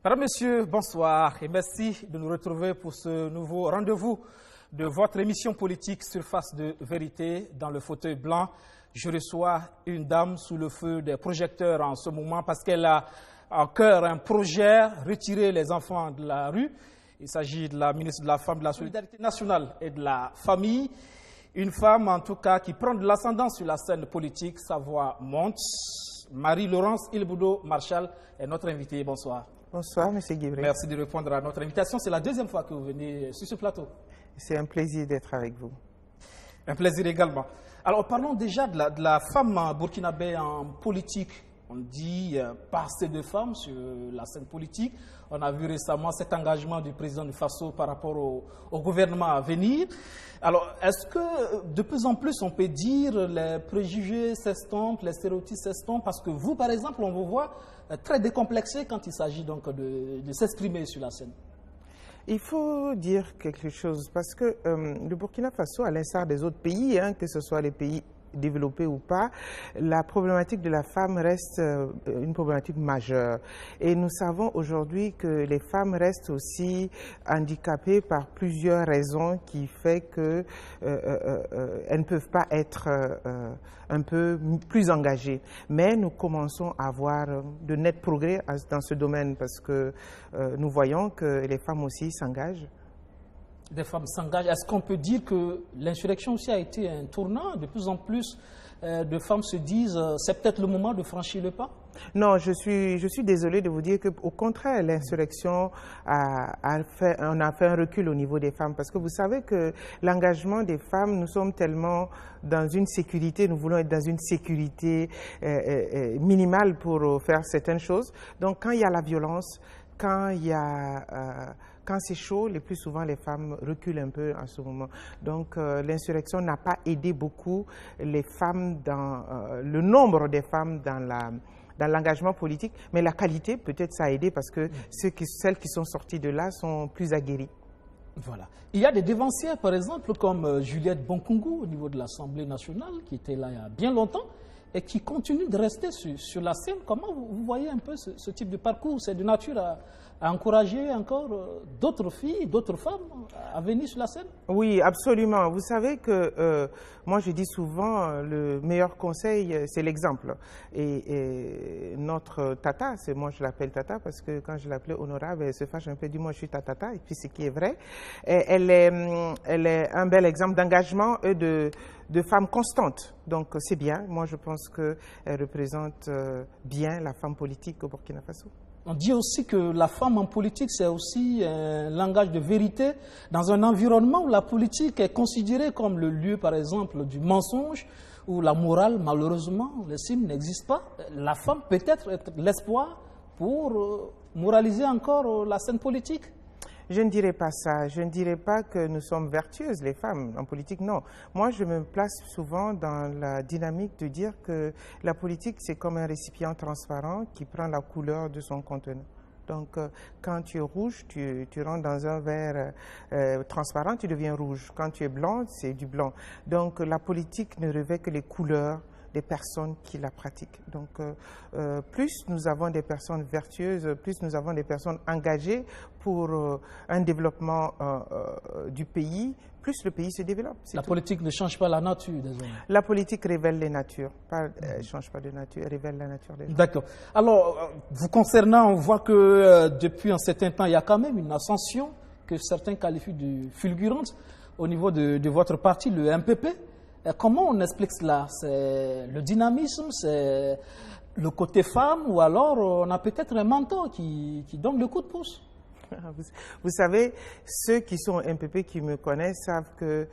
Mesdames, Messieurs, bonsoir et merci de nous retrouver pour ce nouveau rendez-vous de votre émission politique Surface de vérité dans le fauteuil blanc. Je reçois une dame sous le feu des projecteurs en ce moment parce qu'elle a en cœur un projet, retirer les enfants de la rue. Il s'agit de la ministre de la Femme, de la Solidarité nationale et de la Famille. Une femme, en tout cas, qui prend de l'ascendance sur la scène politique. Sa voix monte. Marie-Laurence Ilboudo-Marchal est notre invitée. Bonsoir. Bonsoir, M. Guibré. Merci de répondre à notre invitation. C'est la deuxième fois que vous venez sur ce plateau. C'est un plaisir d'être avec vous. Un plaisir également. Alors, parlons déjà de la femme burkinabé en politique. On dit pas assez de femmes sur la scène politique. On a vu récemment cet engagement du président du Faso par rapport au gouvernement à venir. Alors, est-ce que de plus en plus on peut dire les préjugés s'estompent, les stéréotypes s'estompent? Parce que vous, par exemple, on vous voit très décomplexé quand il s'agit donc de s'exprimer sur la scène. Il faut dire quelque chose parce que le Burkina Faso, à l'instar des autres pays, que ce soit les pays développés ou pas, la problématique de la femme reste une problématique majeure. Et nous savons aujourd'hui que les femmes restent aussi handicapées par plusieurs raisons qui font qu'elles ne peuvent pas être un peu plus engagées. Mais nous commençons à voir de nets progrès dans ce domaine parce que nous voyons que les femmes aussi s'engagent. Des femmes s'engagent. Est-ce qu'on peut dire que l'insurrection aussi a été un tournant? De plus en plus de femmes se disent c'est peut-être le moment de franchir le pas? Non, je suis désolée de vous dire qu'au contraire, l'insurrection on a fait un recul au niveau des femmes parce que vous savez que l'engagement des femmes, nous sommes tellement dans une sécurité, nous voulons être dans une sécurité minimale pour faire certaines choses. Donc quand il y a la violence, quand c'est chaud, le plus souvent les femmes reculent un peu en ce moment. Donc l'insurrection n'a pas aidé beaucoup les femmes le nombre des femmes dans l'engagement politique, mais la qualité, peut-être ça a aidé parce que celles qui sont sorties de là sont plus aguerries. Voilà. Il y a des dévancières, par exemple, comme Juliette Bonkungu au niveau de l'Assemblée nationale, qui était là il y a bien longtemps et qui continue de rester sur la scène. Comment vous voyez un peu ce type de parcours? C'est de nature à encourager encore d'autres filles, d'autres femmes à venir sur la scène? Oui, absolument. Vous savez que moi je dis souvent le meilleur conseil, c'est l'exemple. Et notre tata, moi je l'appelle tata parce que quand je l'appelais honorable, elle se fâche un peu, dit moi je suis ta tata, et puis ce qui est vrai. Et elle est un bel exemple d'engagement et de femmes constantes. Donc c'est bien. Moi je pense qu'elle représente bien la femme politique au Burkina Faso. On dit aussi que la femme en politique, c'est aussi un langage de vérité dans un environnement où la politique est considérée comme le lieu, par exemple, du mensonge, où la morale, malheureusement, les signes n'existent pas. La femme peut être l'espoir pour moraliser encore la scène politique. Je ne dirais pas ça. Je ne dirais pas que nous sommes vertueuses, les femmes, en politique, non. Moi, je me place souvent dans la dynamique de dire que la politique, c'est comme un récipient transparent qui prend la couleur de son contenant. Donc, quand tu es rouge, tu rentres dans un verre transparent, tu deviens rouge. Quand tu es blanc, c'est du blanc. Donc, la politique ne revêt que les couleurs des personnes qui la pratiquent. Donc, plus nous avons des personnes vertueuses, plus nous avons des personnes engagées pour un développement du pays, plus le pays se développe. La politique ne change pas la nature des hommes. La politique révèle les natures. Elle ne change pas de nature, elle révèle la nature des gens. D'accord. Alors, vous concernant, on voit que depuis un certain temps, il y a quand même une ascension que certains qualifient de fulgurante au niveau de votre parti, le MPP. Comment on explique cela? C'est le dynamisme, c'est le côté femme, ou alors on a peut-être un mentor qui donne le coup de pouce? Vous savez, ceux qui sont MPP qui me connaissent savent que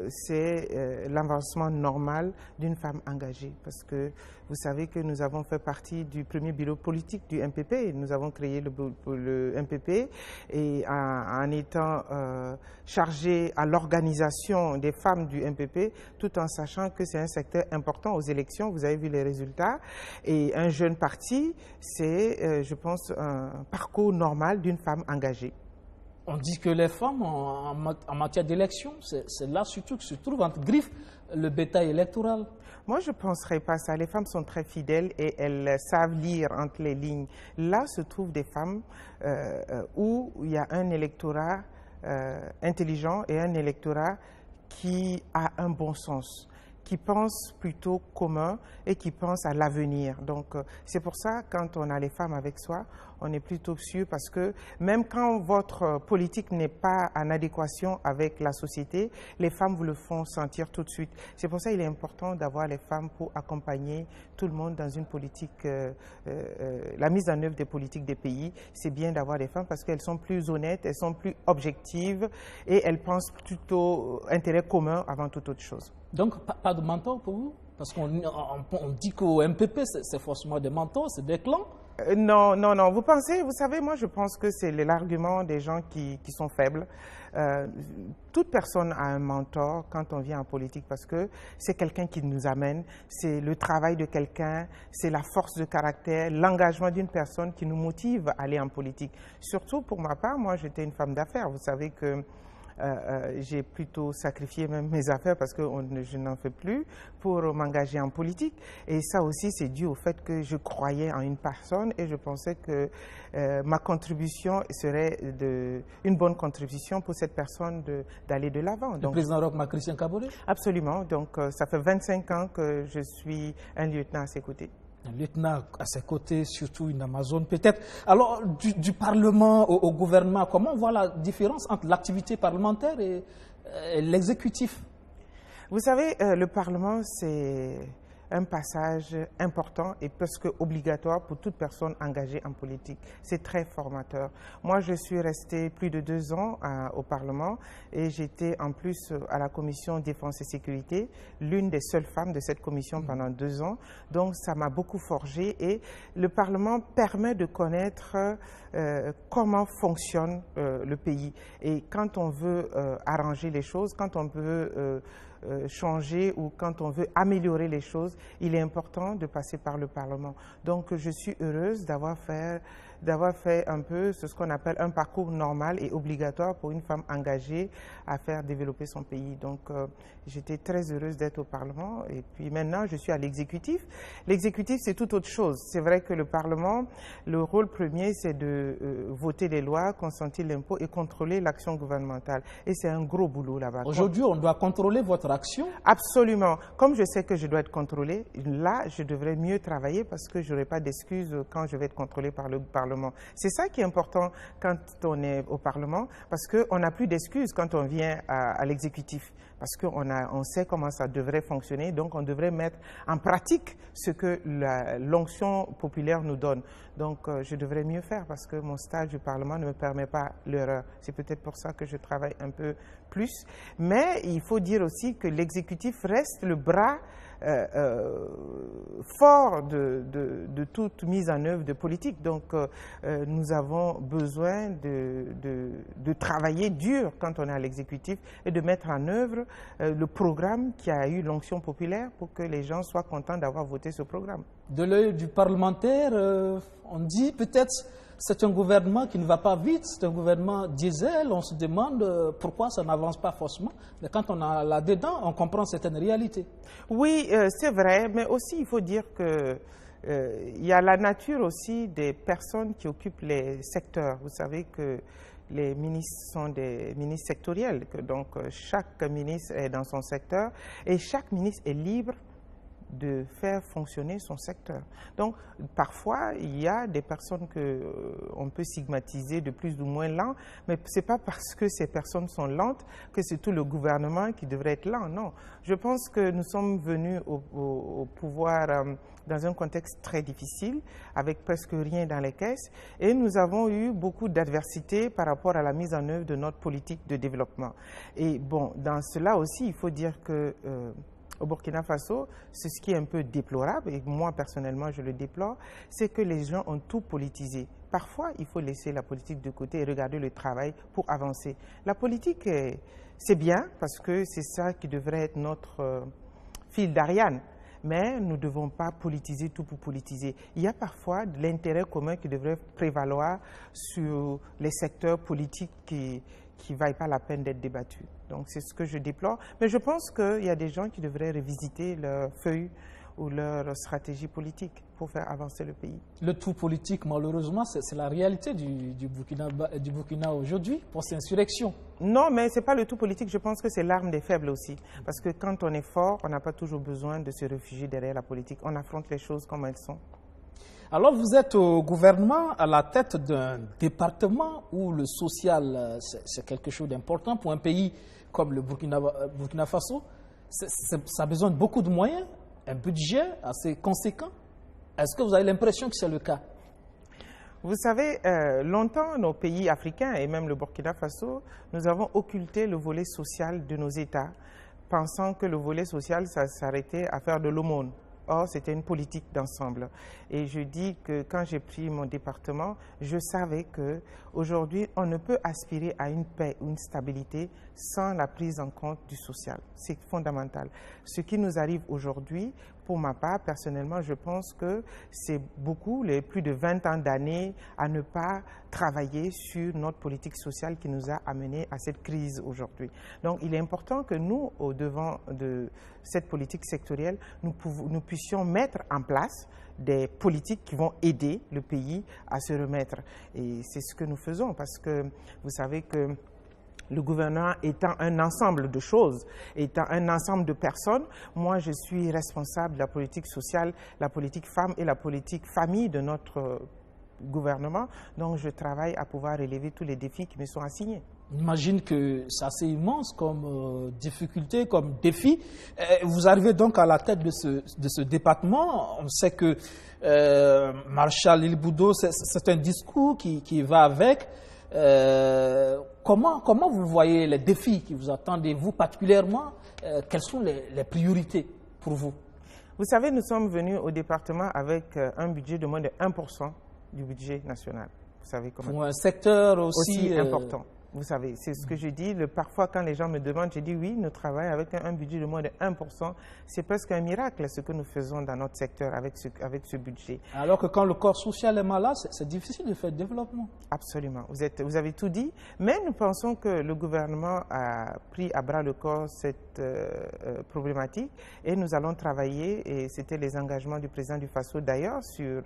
c'est l'avancement normal d'une femme engagée. Parce que vous savez que nous avons fait partie du premier bureau politique du MPP. Nous avons créé le MPP et en étant chargé à l'organisation des femmes du MPP, tout en sachant que c'est un secteur important aux élections. Vous avez vu les résultats. Et un jeune parti, c'est, je pense, un parcours normal d'une femme engagée. On dit que les femmes, en matière d'élection, c'est là surtout que se trouve entre griffes le bétail électoral? Moi, je ne penserais pas ça. Les femmes sont très fidèles et elles savent lire entre les lignes. Là se trouvent des femmes où il y a un électorat intelligent et un électorat qui a un bon sens, qui pense plutôt commun et qui pense à l'avenir. Donc, c'est pour ça, quand on a les femmes avec soi, on est plutôt sûr parce que même quand votre politique n'est pas en adéquation avec la société, les femmes vous le font sentir tout de suite. C'est pour ça qu'il est important d'avoir les femmes pour accompagner tout le monde dans une politique, la mise en œuvre des politiques des pays. C'est bien d'avoir des femmes parce qu'elles sont plus honnêtes, elles sont plus objectives et elles pensent plutôt intérêt commun avant toute autre chose. Donc, pas de mentor pour vous? Parce qu'on dit qu'au MPP, c'est forcément des mentors, c'est des clans. Non, non, non. Vous savez, moi je pense que c'est l'argument des gens qui sont faibles. Toute personne a un mentor quand on vient en politique parce que c'est quelqu'un qui nous amène, c'est le travail de quelqu'un, c'est la force de caractère, l'engagement d'une personne qui nous motive à aller en politique. Surtout pour ma part, moi j'étais une femme d'affaires. Vous savez que j'ai plutôt sacrifié même mes affaires parce que je n'en fais plus pour m'engager en politique. Et ça aussi, c'est dû au fait que je croyais en une personne et je pensais que ma contribution serait une bonne contribution pour cette personne d'aller de l'avant. Le président Roch Marc Christian Kaboré? Absolument. Donc, ça fait 25 ans que je suis un lieutenant à ses côtés. Un lieutenant à ses côtés, surtout une Amazone peut-être. Alors, du Parlement au gouvernement, comment on voit la différence entre l'activité parlementaire et l'exécutif? Vous savez, le Parlement, c'est un passage important et presque obligatoire pour toute personne engagée en politique. C'est très formateur. Moi, je suis restée plus de 2 ans au Parlement et j'étais en plus à la commission défense et sécurité, l'une des seules femmes de cette commission pendant 2 ans. Donc, ça m'a beaucoup forgé et le Parlement permet de connaître comment fonctionne le pays. Et quand on veut arranger les choses, quand on veut changer ou quand on veut améliorer les choses, il est important de passer par le Parlement. Donc, je suis heureuse d'avoir fait un peu ce qu'on appelle un parcours normal et obligatoire pour une femme engagée à faire développer son pays. Donc, j'étais très heureuse d'être au Parlement et puis maintenant, je suis à l'exécutif. L'exécutif, c'est tout autre chose. C'est vrai que le Parlement, le rôle premier, c'est de voter les lois, consentir l'impôt et contrôler l'action gouvernementale. Et c'est un gros boulot là-bas. Aujourd'hui, on doit contrôler votre action? Absolument. Comme je sais que je dois être contrôlée, là, je devrais mieux travailler parce que je n'aurai pas d'excuses quand je vais être contrôlée par le Parlement. C'est ça qui est important quand on est au Parlement, parce qu'on n'a plus d'excuses quand on vient à l'exécutif, parce qu'on sait comment ça devrait fonctionner, donc on devrait mettre en pratique ce que l'onction populaire nous donne. Donc je devrais mieux faire parce que mon stage du Parlement ne me permet pas l'erreur. C'est peut-être pour ça que je travaille un peu plus. Mais il faut dire aussi que l'exécutif reste le bras fort de toute mise en œuvre de politique. Donc, nous avons besoin de travailler dur quand on est à l'exécutif et de mettre en œuvre le programme qui a eu l'onction populaire pour que les gens soient contents d'avoir voté ce programme. De l'œil du parlementaire, on dit peut-être c'est un gouvernement qui ne va pas vite, c'est un gouvernement diesel, on se demande pourquoi ça n'avance pas forcément. Mais quand on est là-dedans, on comprend certaines réalités. Oui, c'est vrai, mais aussi il faut dire que il y a la nature aussi des personnes qui occupent les secteurs. Vous savez que les ministres sont des ministres sectoriels, que donc chaque ministre est dans son secteur et chaque ministre est libre de faire fonctionner son secteur. Donc, parfois, il y a des personnes qu'on peut stigmatiser de plus ou moins lents, mais ce n'est pas parce que ces personnes sont lentes que c'est tout le gouvernement qui devrait être lent, non. Je pense que nous sommes venus au pouvoir dans un contexte très difficile, avec presque rien dans les caisses, et nous avons eu beaucoup d'adversité par rapport à la mise en œuvre de notre politique de développement. Et bon, dans cela aussi, il faut dire que au Burkina Faso, c'est ce qui est un peu déplorable, et moi personnellement je le déplore, c'est que les gens ont tout politisé. Parfois, il faut laisser la politique de côté et regarder le travail pour avancer. La politique, c'est bien, parce que c'est ça qui devrait être notre fil d'Ariane. Mais nous ne devons pas politiser tout pour politiser. Il y a parfois de l'intérêt commun qui devrait prévaloir sur les secteurs politiques qui ne valent pas la peine d'être débattus. Donc c'est ce que je déplore. Mais je pense qu'il y a des gens qui devraient revisiter leur feuille ou leur stratégie politique pour faire avancer le pays. Le tout politique, malheureusement, c'est la réalité du Burkina aujourd'hui, post-insurrection. Non, mais ce n'est pas le tout politique. Je pense que c'est l'arme des faibles aussi. Parce que quand on est fort, on n'a pas toujours besoin de se réfugier derrière la politique. On affronte les choses comme elles sont. Alors, vous êtes au gouvernement à la tête d'un département où le social, c'est quelque chose d'important pour un pays comme le Burkina Faso. Ça a besoin de beaucoup de moyens, un budget assez conséquent. Est-ce que vous avez l'impression que c'est le cas? Vous savez, longtemps, nos pays africains et même le Burkina Faso, nous avons occulté le volet social de nos États, pensant que le volet social, ça s'arrêtait à faire de l'aumône. Or, c'était une politique d'ensemble. Et je dis que quand j'ai pris mon département, je savais qu'aujourd'hui, on ne peut aspirer à une paix ou une stabilité sans la prise en compte du social. C'est fondamental. Ce qui nous arrive aujourd'hui, pour ma part, personnellement, je pense que c'est beaucoup, les plus de 20 ans d'années à ne pas travailler sur notre politique sociale qui nous a amenés à cette crise aujourd'hui. Donc, il est important que nous, au devant de cette politique sectorielle, nous puissions mettre en place des politiques qui vont aider le pays à se remettre. Et c'est ce que nous faisons parce que vous savez que le gouvernement étant un ensemble de choses, étant un ensemble de personnes, moi je suis responsable de la politique sociale, la politique femme et la politique famille de notre gouvernement. Donc je travaille à pouvoir relever tous les défis qui me sont assignés. J'imagine que c'est assez immense comme difficulté, comme défi. Vous arrivez donc à la tête de ce département. On sait que Marshal Il-Boudo, c'est un discours qui va avec. Comment vous voyez les défis qui vous attendent, et vous particulièrement, quelles sont les priorités pour vous? Vous savez, nous sommes venus au département avec un budget de moins de 1% du budget national. Vous savez comment? Pour un secteur aussi important. Vous savez, c'est ce que je dis. Parfois, quand les gens me demandent, je dis oui, nous travaillons avec un budget de moins de 1%. C'est presque un miracle ce que nous faisons dans notre secteur avec ce budget. Alors que quand le corps social est malade, c'est difficile de faire développement. Absolument. Vous avez tout dit. Mais nous pensons que le gouvernement a pris à bras le corps cette problématique et nous allons travailler, et c'était les engagements du président du FASO d'ailleurs, sur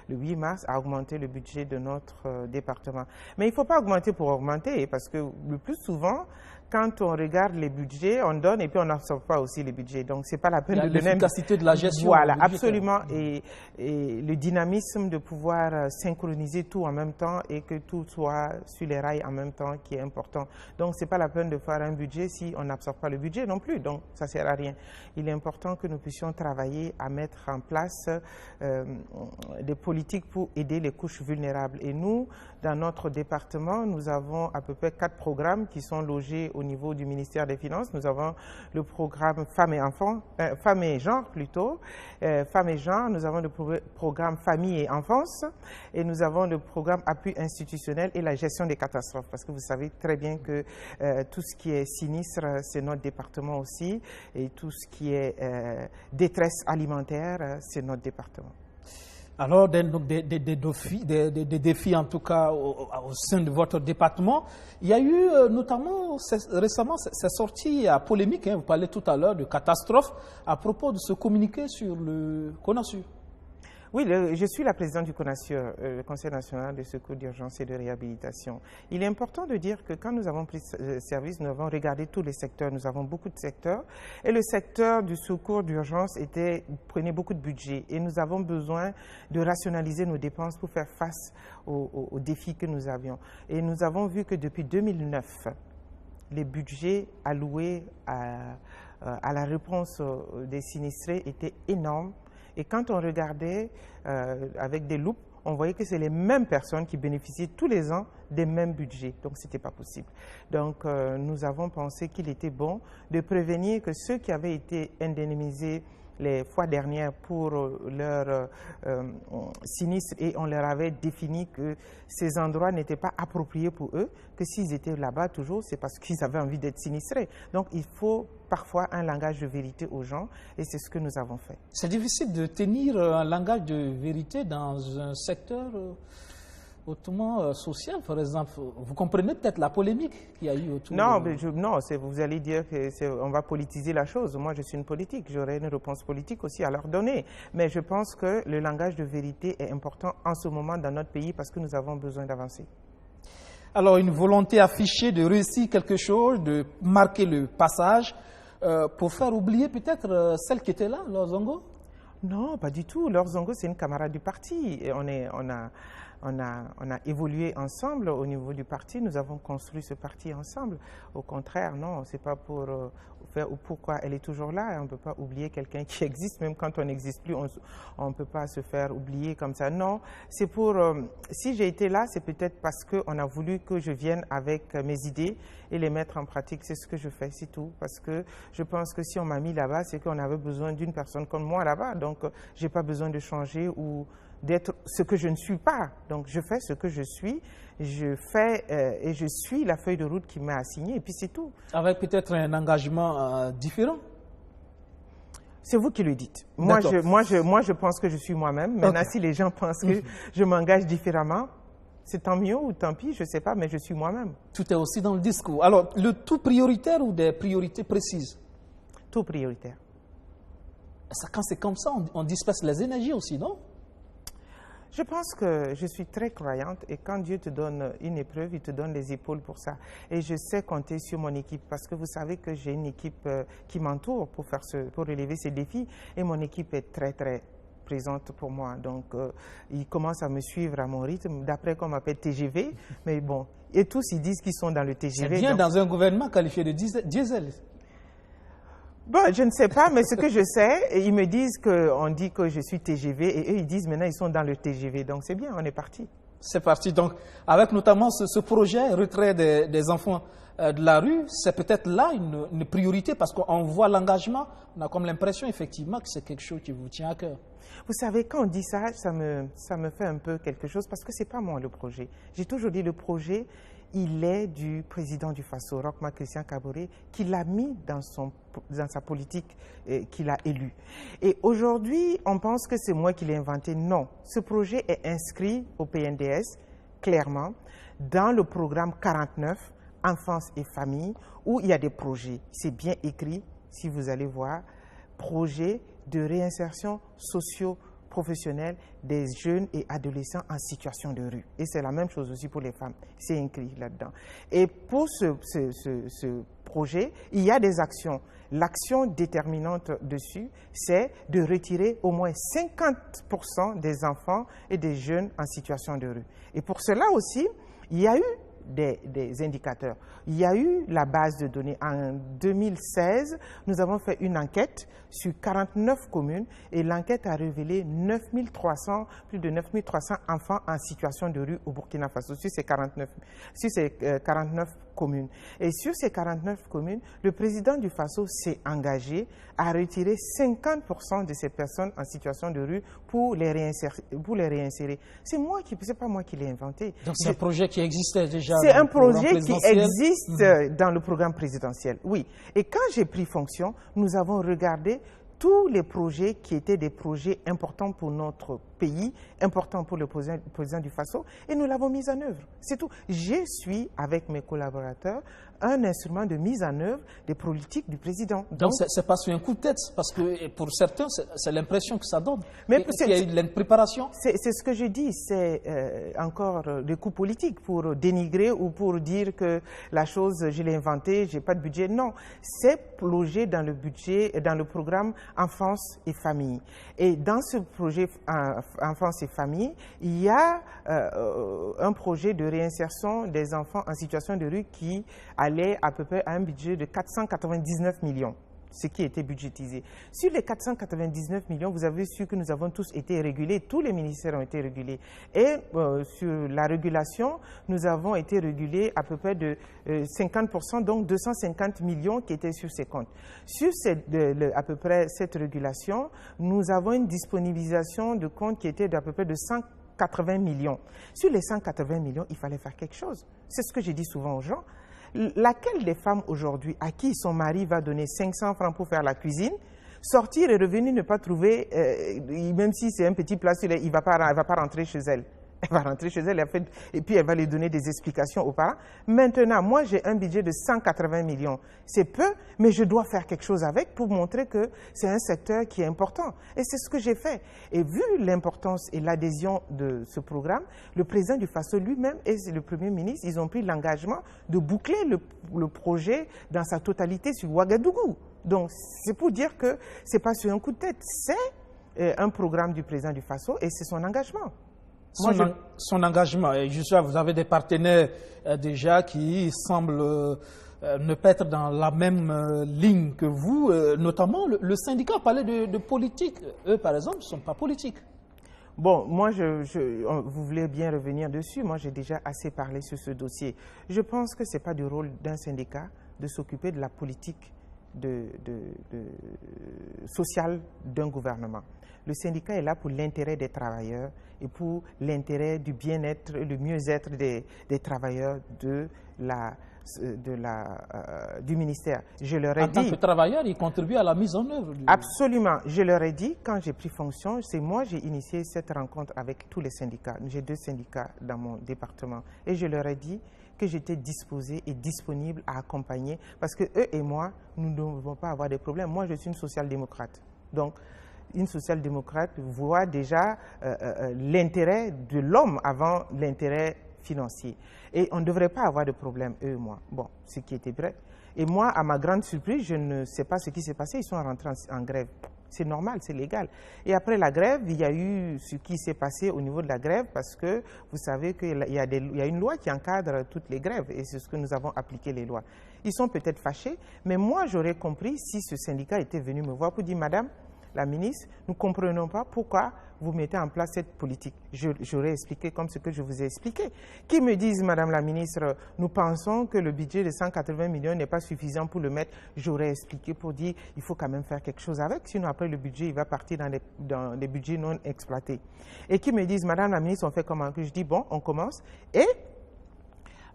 le 8 mars, à augmenter le budget de notre département. Mais il ne faut pas augmenter pour augmenter, parce que le plus souvent, quand on regarde les budgets, on donne et puis on n'absorbe pas aussi les budgets. Donc, ce n'est pas la peine de donner. L'efficacité de la gestion. Voilà, absolument. Et le dynamisme de pouvoir synchroniser tout en même temps et que tout soit sur les rails en même temps qui est important. Donc, ce n'est pas la peine de faire un budget si on n'absorbe pas le budget non plus. Donc, ça ne sert à rien. Il est important que nous puissions travailler à mettre en place des politiques pour aider les couches vulnérables. Et nous, dans notre département, nous avons à peu près 4 programmes qui sont logés au niveau du ministère des Finances. Nous avons le programme Femmes et Enfants, Femmes et Genre plutôt, Femmes et Genre. Nous avons le programme Famille et Enfance et nous avons le programme Appui institutionnel et la gestion des catastrophes. Parce que vous savez très bien que tout ce qui est sinistre, c'est notre département aussi, et tout ce qui est détresse alimentaire, c'est notre département. Alors, des défis en tout cas au sein de votre département. Il y a eu notamment récemment, c'est sorti à polémique, hein, vous parlez tout à l'heure de catastrophe à propos de ce communiqué sur le CONASUR. Oui, je suis la présidente du CONASUR, le Conseil national de secours d'urgence et de réhabilitation. Il est important de dire que quand nous avons pris service, nous avons regardé tous les secteurs. Nous avons beaucoup de secteurs. Et le secteur du secours d'urgence prenait beaucoup de budget. Et nous avons besoin de rationaliser nos dépenses pour faire face aux défis que nous avions. Et nous avons vu que depuis 2009, les budgets alloués à la réponse des sinistrés étaient énormes. Et quand on regardait avec des loupes, on voyait que c'est les mêmes personnes qui bénéficiaient tous les ans des mêmes budgets. Donc, ce n'était pas possible. Donc, nous avons pensé qu'il était bon de prévenir que ceux qui avaient été indemnisés les fois dernières pour leur sinistre, et on leur avait défini que ces endroits n'étaient pas appropriés pour eux, que s'ils étaient là-bas toujours, c'est parce qu'ils avaient envie d'être sinistrés. Donc, il faut parfois un langage de vérité aux gens, et c'est ce que nous avons fait. C'est difficile de tenir un langage de vérité dans un secteur hautement social, par exemple. Vous comprenez peut-être la polémique qu'il y a eu autour Non, de... non, vous allez dire qu'on va politiser la chose. Moi, je suis une politique. J'aurai une réponse politique aussi à leur donner. Mais je pense que le langage de vérité est important en ce moment dans notre pays parce que nous avons besoin d'avancer. Alors, une volonté affichée de réussir quelque chose, de marquer le passage, pour faire oublier peut-être celle qui était là, Laure Zongo? Non, pas du tout. Laure Zongo, c'est une camarade du parti. Et on a évolué ensemble au niveau du parti. Nous avons construit ce parti ensemble. Au contraire, non, c'est pas pour faire ou pourquoi elle est toujours là. On ne peut pas oublier quelqu'un qui existe, même quand on n'existe plus, on ne peut pas se faire oublier comme ça. Non, c'est pour... si j'ai été là, c'est peut-être parce qu'on a voulu que je vienne avec mes idées et les mettre en pratique. C'est ce que je fais, c'est tout. Parce que je pense que si on m'a mis là-bas, c'est qu'on avait besoin d'une personne comme moi là-bas. Donc, je n'ai pas besoin de changer ou d'être ce que je ne suis pas. Donc, je fais ce que je suis, je fais et je suis la feuille de route qui m'a assignée, et puis c'est tout. Avec peut-être un engagement différent? C'est vous qui le dites. Moi, je pense que je suis moi-même. Maintenant, si les gens pensent que je m'engage différemment, c'est tant mieux ou tant pis, je ne sais pas, mais je suis moi-même. Tout est aussi dans le discours. Alors, le tout prioritaire ou des priorités précises? Tout prioritaire. Quand c'est comme ça, on disperse les énergies aussi, non? Je pense que je suis très croyante et quand Dieu te donne une épreuve, il te donne les épaules pour ça. Et je sais compter sur mon équipe parce que vous savez que j'ai une équipe qui m'entoure pour relever ces défis et mon équipe est très, très présente pour moi. Donc, ils commencent à me suivre à mon rythme, d'après qu'on m'appelle TGV. Mais bon, et tous, ils disent qu'ils sont dans le TGV. C'est bien dans un gouvernement qualifié de diesel. Bon, je ne sais pas, mais ce que je sais, ils me disent qu'on dit que je suis TGV et eux, ils disent maintenant ils sont dans le TGV. Donc, c'est bien, on est parti. C'est parti. Donc, avec notamment ce projet retrait des enfants de la rue, c'est peut-être là une priorité parce qu'on voit l'engagement. On a comme l'impression, effectivement, que c'est quelque chose qui vous tient à cœur. Vous savez, quand on dit ça, ça me fait un peu quelque chose parce que ce n'est pas moi le projet. J'ai toujours dit le projet, il est du président du FASO, Roch Marc Christian Kaboré, qui l'a mis dans sa politique qu'il a élue. Et aujourd'hui, on pense que c'est moi qui l'ai inventé. Non, ce projet est inscrit au PNDS, clairement, dans le programme 49, Enfance et Famille, où il y a des projets. C'est bien écrit, si vous allez voir, projet de réinsertion socio-professionnelle des jeunes et adolescents en situation de rue. Et c'est la même chose aussi pour les femmes. C'est écrit là-dedans. Et pour ce projet, il y a des actions. L'action déterminante dessus, c'est de retirer au moins 50% des enfants et des jeunes en situation de rue. Et pour cela aussi, il y a eu des indicateurs. Il y a eu la base de données. En 2016, nous avons fait une enquête sur 49 communes et l'enquête a révélé plus de 9300 enfants en situation de rue au Burkina Faso sur ces 49 communes. Et sur ces 49 communes, le président du Faso s'est engagé à retirer 50% de ces personnes en situation de rue pour les réinsérer. C'est pas moi qui l'ai inventé. Donc c'est un projet qui existait déjà. C'est un projet qui existe dans le programme présidentiel, oui. Et quand j'ai pris fonction, nous avons regardé tous les projets qui étaient des projets importants pour notre pays, importants pour le président du Faso, et nous l'avons mis en œuvre. C'est tout. Je suis, avec mes collaborateurs, un instrument de mise en œuvre des politiques du président. Donc c'est pas sur un coup de tête, parce que pour certains, c'est l'impression que ça donne. Mais il y a eu de la préparation. C'est ce que je dis, c'est encore des coups politiques pour dénigrer ou pour dire que la chose, je l'ai inventée, j'ai pas de budget. Non, c'est logé dans le budget, dans le programme Enfance et Famille. Et dans ce projet Enfance et Famille, il y a un projet de réinsertion des enfants en situation de rue qui allait à peu près à un budget de 499 millions, ce qui était budgétisé. Sur les 499 millions, vous avez su que nous avons tous été régulés, tous les ministères ont été régulés. Et sur la régulation, nous avons été régulés à peu près de 50%, donc 250 millions qui étaient sur ces comptes. Sur à peu près cette régulation, nous avons une disponibilisation de comptes qui était d'à peu près de 180 millions. Sur les 180 millions, il fallait faire quelque chose. C'est ce que j'ai dit souvent aux gens. Laquelle des femmes aujourd'hui à qui son mari va donner 500 francs pour faire la cuisine, sortir et revenir ne pas trouver, même si c'est un petit plat, il ne va pas rentrer chez elle. Elle va rentrer chez elle et puis elle va lui donner des explications aux parents. Maintenant, moi, j'ai un budget de 180 millions. C'est peu, mais je dois faire quelque chose avec pour montrer que c'est un secteur qui est important. Et c'est ce que j'ai fait. Et vu l'importance et l'adhésion de ce programme, le président du FASO lui-même et le Premier ministre, ils ont pris l'engagement de boucler le projet dans sa totalité sur Ouagadougou. Donc, c'est pour dire que ce n'est pas sur un coup de tête, c'est un programme du président du FASO et c'est son engagement. Son engagement. Et je sais, vous avez des partenaires déjà qui semblent ne pas être dans la même ligne que vous, notamment le syndicat parlait de politique. Eux, par exemple, ne sont pas politiques. Bon, moi, vous voulez bien revenir dessus. Moi, j'ai déjà assez parlé sur ce dossier. Je pense que ce n'est pas du rôle d'un syndicat de s'occuper de la politique sociale d'un gouvernement. Le syndicat est là pour l'intérêt des travailleurs et pour l'intérêt du bien-être, le mieux-être des travailleurs du ministère. Je leur ai dit, en tant que travailleur, il contribue à la mise en œuvre. Absolument. Je leur ai dit, quand j'ai pris fonction, c'est moi j'ai initié cette rencontre avec tous les syndicats. J'ai 2 syndicats dans mon département. Et je leur ai dit que j'étais disposée et disponible à accompagner, parce que eux et moi, nous ne devons pas avoir de problèmes. Moi, je suis une social-démocrate. Donc, une social-démocrate voit déjà l'intérêt de l'homme avant l'intérêt financier. Et on ne devrait pas avoir de problème, eux et moi. Bon, ce qui était vrai. Et moi, à ma grande surprise, je ne sais pas ce qui s'est passé. Ils sont rentrés en grève. C'est normal, c'est légal. Et après la grève, il y a eu ce qui s'est passé au niveau de la grève parce que vous savez qu'il y a une loi qui encadre toutes les grèves et c'est ce que nous avons appliqué les lois. Ils sont peut-être fâchés, mais moi, j'aurais compris si ce syndicat était venu me voir pour dire « Madame la ministre, nous ne comprenons pas pourquoi vous mettez en place cette politique. » J'aurais expliqué comme ce que je vous ai expliqué. Qui me disent, Madame la ministre, nous pensons que le budget de 180 millions n'est pas suffisant pour le mettre. J'aurais expliqué pour dire, il faut quand même faire quelque chose avec, sinon après le budget, il va partir dans les budgets non exploités. Et qui me disent, Madame la ministre, on fait comment? Que je dis, bon, on commence. Et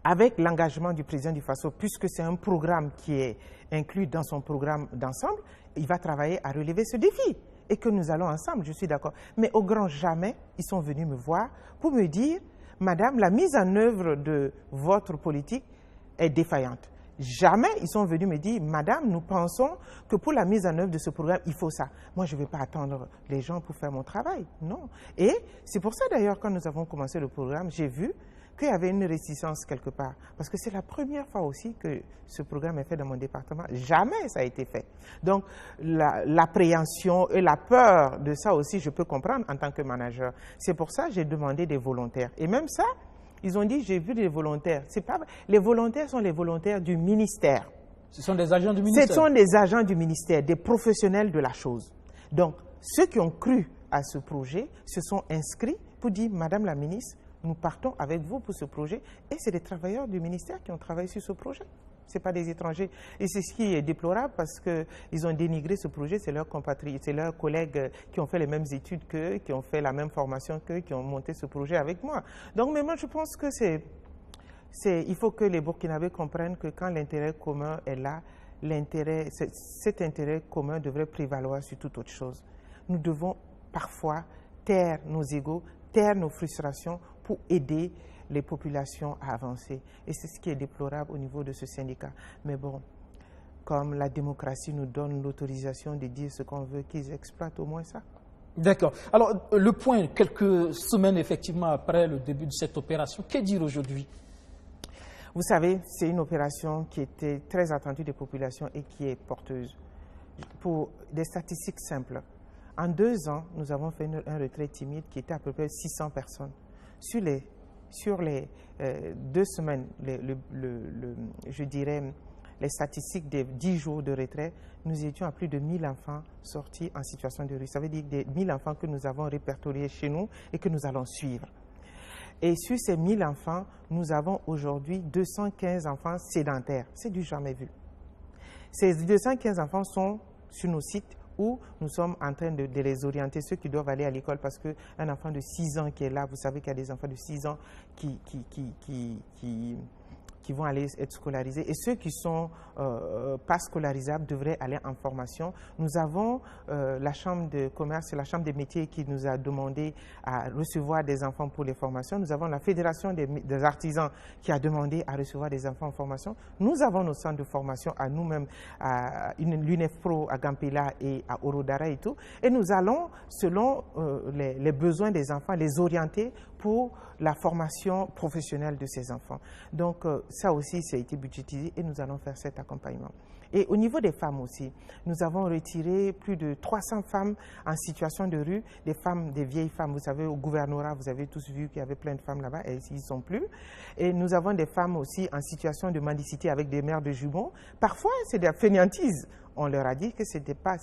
avec l'engagement du président du FASO, puisque c'est un programme qui est inclus dans son programme d'ensemble, il va travailler à relever ce défi et que nous allons ensemble, je suis d'accord. Mais au grand jamais, ils sont venus me voir pour me dire, Madame, la mise en œuvre de votre politique est défaillante. Jamais ils sont venus me dire, Madame, nous pensons que pour la mise en œuvre de ce programme, il faut ça. Moi, je ne vais pas attendre les gens pour faire mon travail, non. Et c'est pour ça d'ailleurs, quand nous avons commencé le programme, j'ai vu qu'il y avait une réticence quelque part. Parce que c'est la première fois aussi que ce programme est fait dans mon département. Jamais ça a été fait. Donc, l'appréhension et la peur de ça aussi, je peux comprendre en tant que manager. C'est pour ça que j'ai demandé des volontaires. Et même ça, ils ont dit, j'ai vu des volontaires. C'est pas, les volontaires sont les volontaires du ministère. Ce sont des agents du ministère? Ce sont des agents du ministère, des professionnels de la chose. Donc, ceux qui ont cru à ce projet se sont inscrits pour dire, Madame la ministre, nous partons avec vous pour ce projet. Et c'est des travailleurs du ministère qui ont travaillé sur ce projet. Ce n'est pas des étrangers. Et c'est ce qui est déplorable parce qu'ils ont dénigré ce projet. C'est leurs compatriotes, c'est leurs collègues qui ont fait les mêmes études qu'eux, qui ont fait la même formation qu'eux, qui ont monté ce projet avec moi. Donc, mais moi, je pense que il faut que les Burkinabés comprennent que quand l'intérêt commun est là, cet intérêt commun devrait prévaloir sur toute autre chose. Nous devons parfois taire nos égos, taire nos frustrations pour aider les populations à avancer. Et c'est ce qui est déplorable au niveau de ce syndicat. Mais bon, comme la démocratie nous donne l'autorisation de dire ce qu'on veut, qu'ils exploitent au moins ça. D'accord. Alors, le point, quelques semaines effectivement après le début de cette opération, que dire aujourd'hui? Vous savez, c'est une opération qui était très attendue des populations et qui est porteuse. Pour des statistiques simples, en 2 ans, nous avons fait un retrait timide qui était à peu près 600 personnes. Sur les 2 semaines, je dirais, les statistiques des 10 jours de retrait, nous étions à plus de 1000 enfants sortis en situation de rue. Ça veut dire des 1000 enfants que nous avons répertoriés chez nous et que nous allons suivre. Et sur ces 1000 enfants, nous avons aujourd'hui 215 enfants sédentaires. C'est du jamais vu. Ces 215 enfants sont sur nos sites où nous sommes en train de les orienter, ceux qui doivent aller à l'école, parce qu'un enfant de 6 ans qui est là, vous savez qu'il y a des enfants de 6 ans qui qui vont aller être scolarisés. Et ceux qui sont pas scolarisables devraient aller en formation. Nous avons la Chambre de commerce et la Chambre des métiers qui nous a demandé à recevoir des enfants pour les formations. Nous avons la Fédération des artisans qui a demandé à recevoir des enfants en formation. Nous avons nos centres de formation à nous-mêmes, à l'UNEFPRO, à Gampela et à Orodara et tout. Et nous allons, selon les besoins des enfants, les orienter pour la formation professionnelle de ces enfants. Donc ça aussi, ça a été budgétisé et nous allons faire cet accompagnement. Et au niveau des femmes aussi, nous avons retiré plus de 300 femmes en situation de rue, des femmes, des vieilles femmes. Vous savez, au gouvernorat, vous avez tous vu qu'il y avait plein de femmes là-bas et ils ne sont plus. Et nous avons des femmes aussi en situation de mendicité avec des mères de jumeaux. Parfois, c'est de la fainéantise. On leur a dit que c'était pas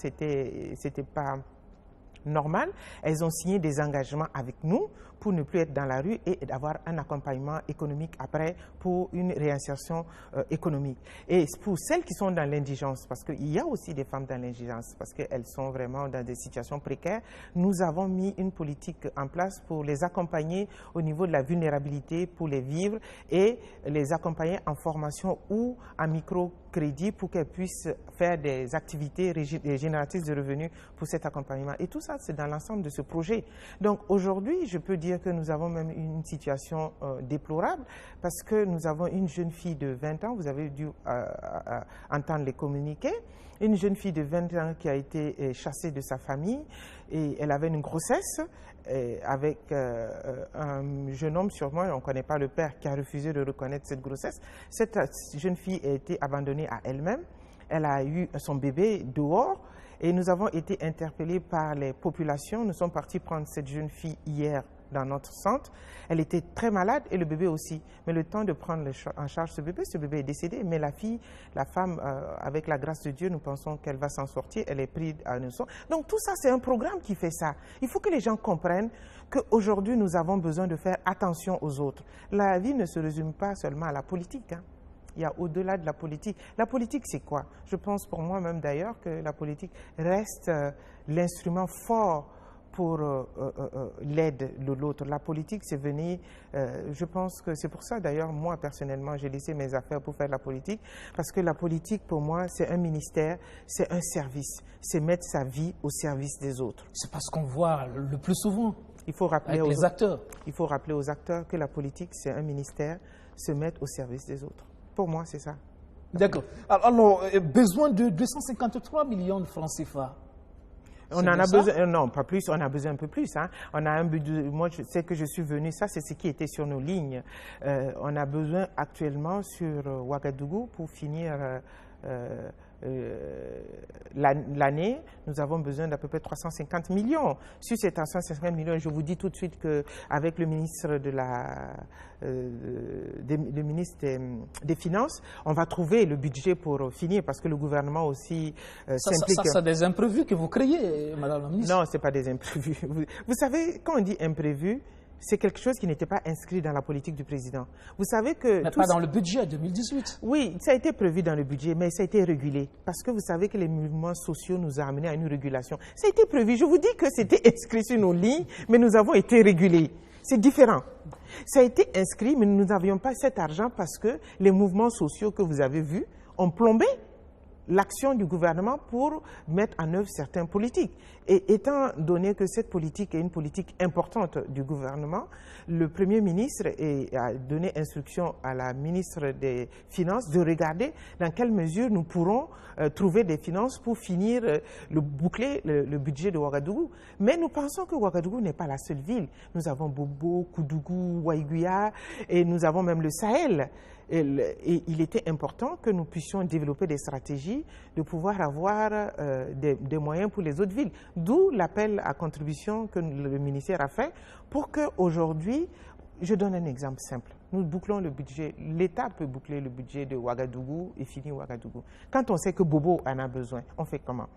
normal. Elles ont signé des engagements avec nous pour ne plus être dans la rue et d'avoir un accompagnement économique après pour une réinsertion économique. Et pour celles qui sont dans l'indigence, parce qu'il y a aussi des femmes dans l'indigence, parce qu'elles sont vraiment dans des situations précaires, nous avons mis une politique en place pour les accompagner au niveau de la vulnérabilité, pour les vivre et les accompagner en formation ou en microcrédit pour qu'elles puissent faire des activités génératrices de revenus pour cet accompagnement. Et tout ça, c'est dans l'ensemble de ce projet. Donc aujourd'hui, je peux dire que nous avons même une situation déplorable parce que nous avons une jeune fille de 20 ans, vous avez dû entendre les communiqués, une jeune fille de 20 ans qui a été chassée de sa famille et elle avait une grossesse avec un jeune homme sûrement, on ne connaît pas le père, qui a refusé de reconnaître cette grossesse. Cette jeune fille a été abandonnée à elle-même, elle a eu son bébé dehors. Et nous avons été interpellés par les populations. Nous sommes partis prendre cette jeune fille hier dans notre centre. Elle était très malade et le bébé aussi. Mais le temps de prendre en charge ce bébé est décédé. Mais la fille, la femme, avec la grâce de Dieu, nous pensons qu'elle va s'en sortir. Elle est prise à une source. Donc tout ça, c'est un programme qui fait ça. Il faut que les gens comprennent qu'aujourd'hui, nous avons besoin de faire attention aux autres. La vie ne se résume pas seulement à la politique, hein. Il y a au-delà de la politique. La politique, c'est quoi? Je pense pour moi-même d'ailleurs que la politique reste l'instrument fort pour l'aide de l'autre. La politique, c'est venir, je pense que c'est pour ça d'ailleurs, moi personnellement, j'ai laissé mes affaires pour faire la politique, parce que la politique, pour moi, c'est un ministère, c'est un service, c'est mettre sa vie au service des autres. C'est parce qu'on voit le plus souvent il faut rappeler avec les acteurs. Il faut rappeler aux acteurs que la politique, c'est un ministère, se mettre au service des autres. Pour moi, c'est ça. D'accord. Alors, besoin de 253 millions de francs CFA. On en a besoin, non, pas plus, on a besoin un peu plus. Hein. On a un budget, moi, je sais que je suis venu, ça, c'est ce qui était sur nos lignes. On a besoin actuellement sur Ouagadougou pour finir l'année, nous avons besoin d'à peu près 350 millions. Sur ces 350 millions, je vous dis tout de suite qu'avec le ministre des Finances, on va trouver le budget pour finir parce que le gouvernement aussi s'implique. Ça, c'est des imprévus que vous créez, Madame la ministre. Non, ce n'est pas des imprévus. Vous savez, quand on dit imprévu, c'est quelque chose qui n'était pas inscrit dans la politique du président. Vous savez que... Mais pas dans le budget 2018. Oui, ça a été prévu dans le budget, mais ça a été régulé. Parce que vous savez que les mouvements sociaux nous ont amenés à une régulation. Ça a été prévu. Je vous dis que c'était inscrit sur nos lignes, mais nous avons été régulés. C'est différent. Ça a été inscrit, mais nous n'avions pas cet argent parce que les mouvements sociaux que vous avez vus ont plombé l'action du gouvernement pour mettre en œuvre certaines politiques. Et étant donné que cette politique est une politique importante du gouvernement, le Premier ministre a donné instruction à la ministre des Finances de regarder dans quelle mesure nous pourrons trouver des finances pour finir boucler le budget de Ouagadougou. Mais nous pensons que Ouagadougou n'est pas la seule ville. Nous avons Bobo, Koudougou, Waïguya et nous avons même le Sahel. Et il était important que nous puissions développer des stratégies de pouvoir avoir des moyens pour les autres villes. D'où l'appel à contribution que le ministère a fait pour qu'aujourd'hui, je donne un exemple simple. Nous bouclons le budget, l'État peut boucler le budget de Ouagadougou et finir Ouagadougou. Quand on sait que Bobo en a besoin, on fait comment?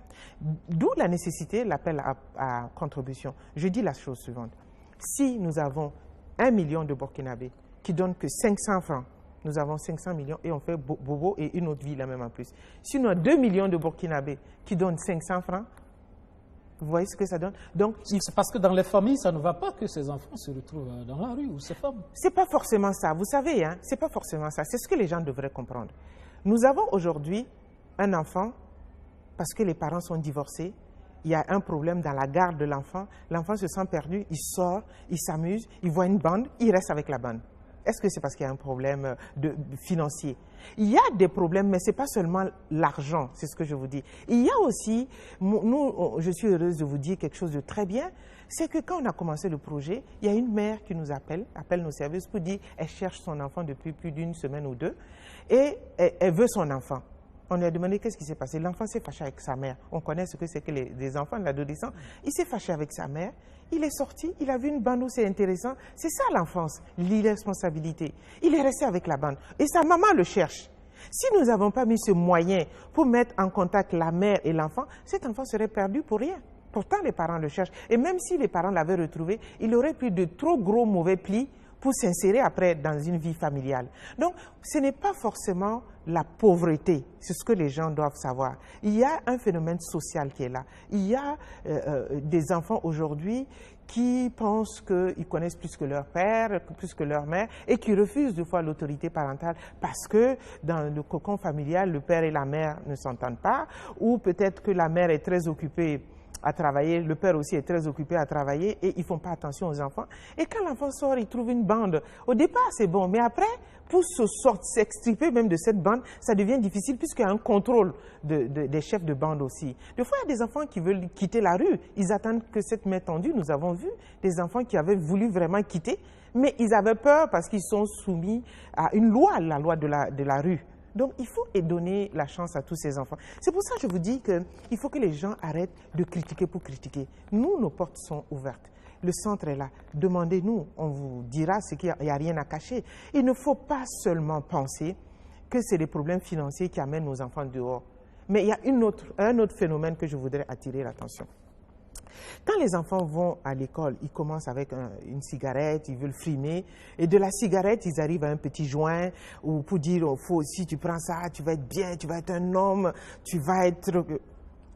D'où la nécessité, l'appel à contribution. Je dis la chose suivante. Si nous avons 1 million de Burkinabés qui donnent que 500 francs, nous avons 500 millions et on fait Bobo et une autre ville là même en plus. Si nous avons 2 millions de Burkinabés qui donnent 500 francs, Vous voyez ce que ça donne? Donc, c'est parce que dans les familles, ça ne va pas que ces enfants se retrouvent dans la rue ou ces femmes. C'est pas forcément ça. Vous savez, hein, c'est pas forcément ça. C'est ce que les gens devraient comprendre. Nous avons aujourd'hui un enfant, parce que les parents sont divorcés, il y a un problème dans la garde de l'enfant, l'enfant se sent perdu, il sort, il s'amuse, il voit une bande, il reste avec la bande. Est-ce que c'est parce qu'il y a un problème financier? Il y a des problèmes, mais ce n'est pas seulement l'argent, c'est ce que je vous dis. Il y a aussi, je suis heureuse de vous dire quelque chose de très bien, c'est que quand on a commencé le projet, il y a une mère qui nous appelle nos services pour dire qu'elle cherche son enfant depuis plus d'une semaine ou deux, et elle veut son enfant. On lui a demandé qu'est-ce qui s'est passé. L'enfant s'est fâché avec sa mère. On connaît ce que c'est que les enfants, l'adolescent. Il s'est fâché avec sa mère. Il est sorti, il a vu une bande où c'est intéressant. C'est ça l'enfance, l'irresponsabilité. Il est resté avec la bande. Et sa maman le cherche. Si nous n'avons pas mis ce moyen pour mettre en contact la mère et l'enfant, cet enfant serait perdu pour rien. Pourtant, les parents le cherchent. Et même si les parents l'avaient retrouvé, il aurait pris de trop gros mauvais plis pour s'insérer après dans une vie familiale. Donc, ce n'est pas forcément la pauvreté, c'est ce que les gens doivent savoir. Il y a un phénomène social qui est là. Il y a des enfants aujourd'hui qui pensent qu'ils connaissent plus que leur père, plus que leur mère, et qui refusent de fois l'autorité parentale parce que dans le cocon familial, le père et la mère ne s'entendent pas, ou peut-être que la mère est très occupée à travailler, le père aussi est très occupé à travailler et ils ne font pas attention aux enfants. Et quand l'enfant sort, il trouve une bande. Au départ, c'est bon, mais après, pour s'extirper même de cette bande, ça devient difficile puisqu'il y a un contrôle des chefs de bande aussi. Des fois, il y a des enfants qui veulent quitter la rue. Ils attendent que cette main tendue, nous avons vu des enfants qui avaient voulu vraiment quitter, mais ils avaient peur parce qu'ils sont soumis à une loi, la loi de la rue. Donc, il faut donner la chance à tous ces enfants. C'est pour ça que je vous dis qu'il faut que les gens arrêtent de critiquer pour critiquer. Nous, nos portes sont ouvertes. Le centre est là. Demandez-nous, on vous dira ce qu'il n'y a rien à cacher. Il ne faut pas seulement penser que c'est les problèmes financiers qui amènent nos enfants dehors. Mais il y a un autre phénomène que je voudrais attirer l'attention. Quand les enfants vont à l'école, ils commencent avec une cigarette, ils veulent frimer, et de la cigarette, ils arrivent à un petit joint, ou pour dire, si tu prends ça, tu vas être bien, tu vas être un homme, tu vas être...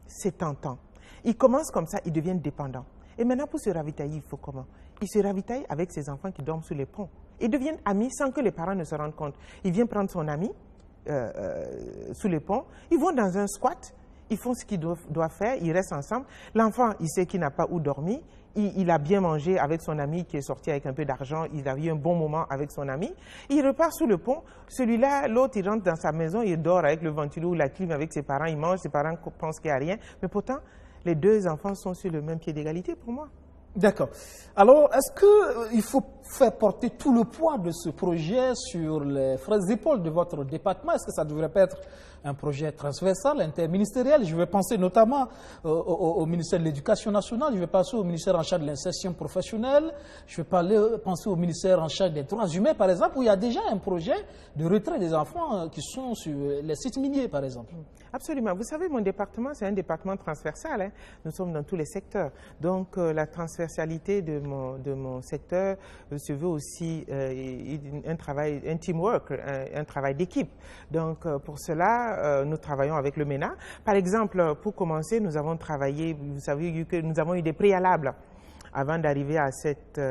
C'est tentant. Ils commencent comme ça, ils deviennent dépendants. Et maintenant, pour se ravitailler, il faut comment? Ils se ravitaillent avec ces enfants qui dorment sous les ponts. Ils deviennent amis sans que les parents ne se rendent compte. Il vient prendre son ami sous les ponts, ils vont dans un squat, ils font ce qu'ils doivent faire, ils restent ensemble. L'enfant, il sait qu'il n'a pas où dormir. Il a bien mangé avec son ami qui est sorti avec un peu d'argent. Il a eu un bon moment avec son ami. Il repart sous le pont. Celui-là, l'autre, il rentre dans sa maison, il dort avec le ventilo ou la clim avec ses parents. Il mange, ses parents pensent qu'il n'y a rien. Mais pourtant, les deux enfants sont sur le même pied d'égalité pour moi. D'accord. Alors, est-ce qu'il faut faire porter tout le poids de ce projet sur les fraises épaules de votre département? Est-ce que ça devrait pas être un projet transversal, interministériel? Je vais penser notamment au ministère de l'Éducation nationale, je vais penser au ministère en charge de l'insertion professionnelle, je vais penser au ministère en charge des droits humains, par exemple, où il y a déjà un projet de retrait des enfants qui sont sur les sites miniers, par exemple. Absolument. Vous savez, mon département, c'est un département transversal. Hein. Nous sommes dans tous les secteurs. Donc, la transversalité de mon secteur se veut aussi un teamwork, un travail d'équipe. Donc, pour cela, nous travaillons avec le MENA. Par exemple, pour commencer, nous avons travaillé, vous savez que nous avons eu des préalables avant d'arriver à cette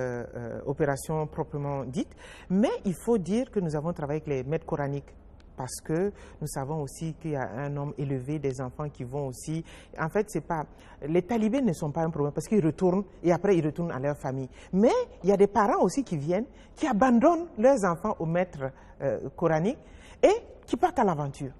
opération proprement dite. Mais il faut dire que nous avons travaillé avec les maîtres coraniques, parce que nous savons aussi qu'il y a un nombre élevé des enfants qui vont aussi... En fait, c'est pas... Les talibés ne sont pas un problème parce qu'ils retournent et après ils retournent à leur famille. Mais il y a des parents aussi qui viennent, qui abandonnent leurs enfants aux maîtres coraniques et qui partent à l'aventure.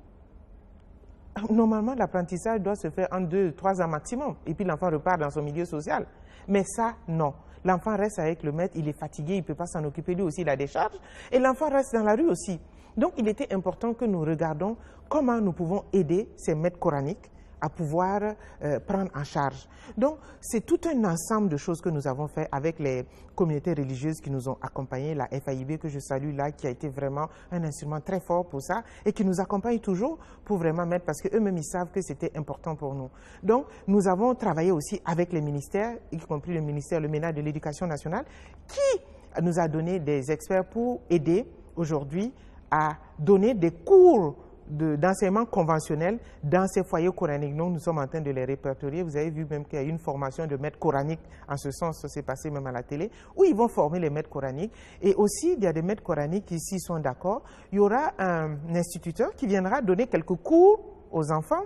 Normalement, l'apprentissage doit se faire en 2-3 ans maximum et puis l'enfant repart dans son milieu social. Mais ça, non. L'enfant reste avec le maître, il est fatigué, il ne peut pas s'en occuper, lui aussi il a des charges et l'enfant reste dans la rue aussi. Donc, il était important que nous regardions comment nous pouvons aider ces maîtres coraniques à pouvoir prendre en charge. Donc, c'est tout un ensemble de choses que nous avons fait avec les communautés religieuses qui nous ont accompagnés, la FAIB que je salue là, qui a été vraiment un instrument très fort pour ça et qui nous accompagne toujours pour vraiment mettre, parce qu'eux-mêmes, ils savent que c'était important pour nous. Donc, nous avons travaillé aussi avec les ministères, y compris le ministère, le MENA de l'Éducation nationale, qui nous a donné des experts pour aider aujourd'hui à donner des cours d'enseignement conventionnel dans ces foyers coraniques. Donc, nous sommes en train de les répertorier. Vous avez vu même qu'il y a une formation de maîtres coraniques, en ce sens, ça s'est passé même à la télé, où ils vont former les maîtres coraniques. Et aussi, il y a des maîtres coraniques qui, s'ils sont d'accord, il y aura un instituteur qui viendra donner quelques cours aux enfants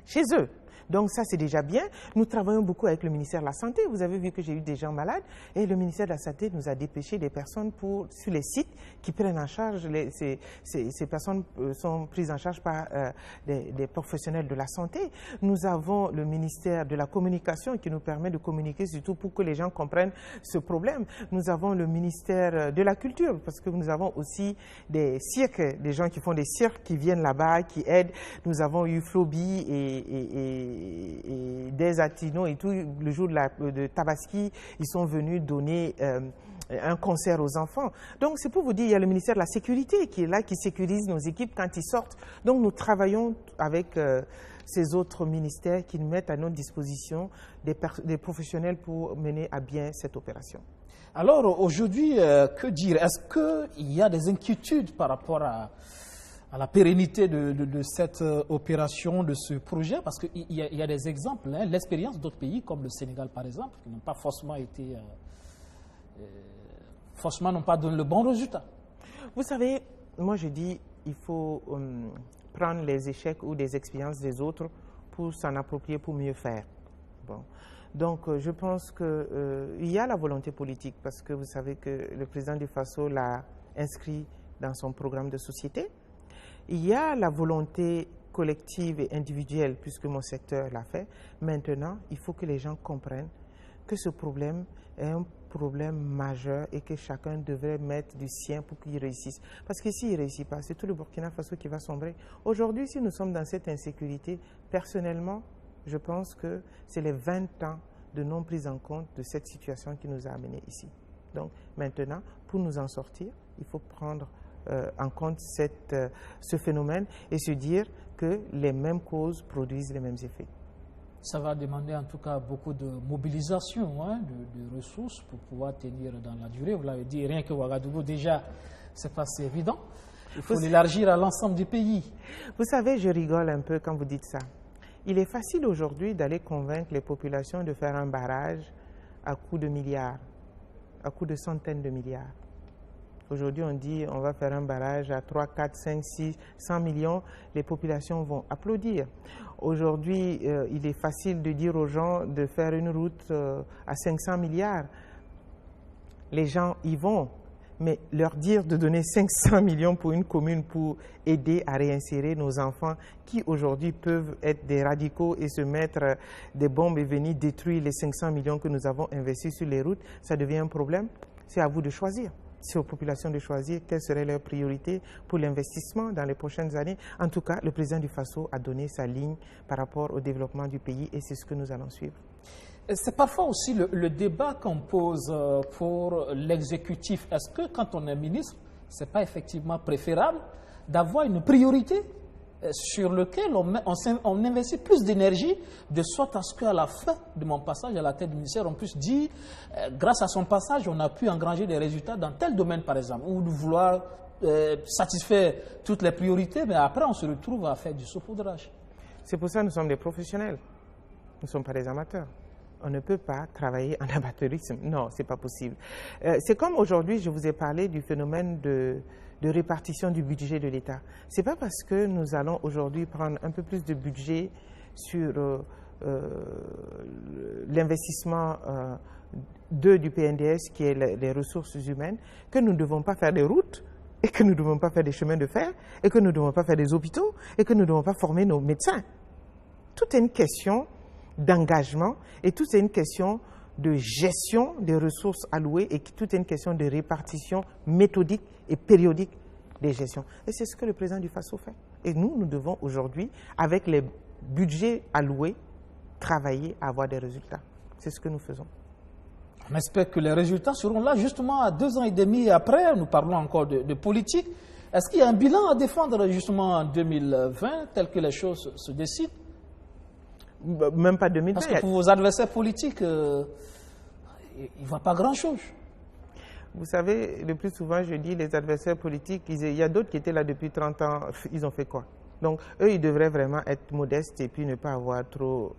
chez eux. Donc ça, c'est déjà bien. Nous travaillons beaucoup avec le ministère de la Santé. Vous avez vu que j'ai eu des gens malades et le ministère de la Santé nous a dépêché des personnes sur les sites qui prennent en charge, ces personnes sont prises en charge par des professionnels de la santé. Nous avons le ministère de la Communication qui nous permet de communiquer surtout pour que les gens comprennent ce problème. Nous avons le ministère de la Culture parce que nous avons aussi des cirques, des gens qui font des cirques qui viennent là-bas, qui aident. Nous avons eu Floby et des Atino et tout, le jour de Tabaski, ils sont venus donner un concert aux enfants. Donc c'est pour vous dire, il y a le ministère de la Sécurité qui est là, qui sécurise nos équipes quand ils sortent. Donc nous travaillons avec ces autres ministères qui nous mettent à notre disposition des professionnels pour mener à bien cette opération. Alors aujourd'hui, que dire? Est-ce qu'il y a des inquiétudes par rapport à la pérennité de cette opération, de ce projet, parce qu'il y a des exemples, hein, l'expérience d'autres pays, comme le Sénégal par exemple, qui n'ont pas forcément été, n'ont pas donné le bon résultat. Vous savez, moi je dis, il faut prendre les échecs ou des expériences des autres pour s'en approprier, pour mieux faire. Bon. Donc je pense qu'il y a la volonté politique, parce que vous savez que le président du Faso l'a inscrit dans son programme de société. Il y a la volonté collective et individuelle, puisque mon secteur l'a fait. Maintenant, il faut que les gens comprennent que ce problème est un problème majeur et que chacun devrait mettre du sien pour qu'il réussisse. Parce que s'il ne réussit pas, c'est tout le Burkina Faso qui va sombrer. Aujourd'hui, si nous sommes dans cette insécurité, personnellement, je pense que c'est les 20 ans de non prise en compte de cette situation qui nous a amenés ici. Donc maintenant, pour nous en sortir, il faut prendre en compte ce phénomène et se dire que les mêmes causes produisent les mêmes effets. Ça va demander en tout cas beaucoup de mobilisation, hein, de ressources pour pouvoir tenir dans la durée. Vous l'avez dit, rien que Ouagadougou déjà, c'est pas si évident. Il faut l'élargir à l'ensemble du pays. Vous savez, je rigole un peu quand vous dites ça. Il est facile aujourd'hui d'aller convaincre les populations de faire un barrage à coût de milliards, à coût de centaines de milliards. Aujourd'hui, on dit on va faire un barrage à 3, 4, 5, 6, 100 millions. Les populations vont applaudir. Aujourd'hui, il est facile de dire aux gens de faire une route à 500 milliards. Les gens y vont. Mais leur dire de donner 500 millions pour une commune pour aider à réinsérer nos enfants qui aujourd'hui peuvent être des radicaux et se mettre des bombes et venir détruire les 500 millions que nous avons investis sur les routes, ça devient un problème. C'est à vous de choisir. C'est aux populations de choisir quelles seraient leurs priorités pour l'investissement dans les prochaines années. En tout cas, le président du Faso a donné sa ligne par rapport au développement du pays et c'est ce que nous allons suivre. C'est parfois aussi le débat qu'on pose pour l'exécutif. Est-ce que quand on est ministre, ce n'est pas effectivement préférable d'avoir une priorité sur laquelle on investit plus d'énergie, de sorte à ce qu'à la fin de mon passage à la tête du ministère, on puisse dire, grâce à son passage, on a pu engranger des résultats dans tel domaine, par exemple, ou de vouloir satisfaire toutes les priorités, mais après on se retrouve à faire du saupoudrage. C'est pour ça que nous sommes des professionnels. Nous ne sommes pas des amateurs. On ne peut pas travailler en amateurisme. Non, ce n'est pas possible. C'est comme aujourd'hui, je vous ai parlé du phénomène de répartition du budget de l'État. Ce n'est pas parce que nous allons aujourd'hui prendre un peu plus de budget sur l'investissement du PNDS, qui est les ressources humaines, que nous ne devons pas faire des routes, et que nous ne devons pas faire des chemins de fer, et que nous ne devons pas faire des hôpitaux, et que nous ne devons pas former nos médecins. Tout est une question d'engagement et tout est une question de gestion des ressources allouées et tout est une question de répartition méthodique et périodique des gestions. Et c'est ce que le président du Faso fait. Et nous devons aujourd'hui, avec les budgets alloués, travailler à avoir des résultats. C'est ce que nous faisons. On espère que les résultats seront là justement à 2 ans et demi après. Nous parlons encore de politique. Est-ce qu'il y a un bilan à défendre justement en 2020 tel que les choses se décident? Même pas 2020. Parce que pour vos adversaires politiques, il ne voit pas grand-chose. Vous savez, le plus souvent, je dis, les adversaires politiques, il y a d'autres qui étaient là depuis 30 ans, ils ont fait quoi? Donc, eux, ils devraient vraiment être modestes et puis ne pas avoir trop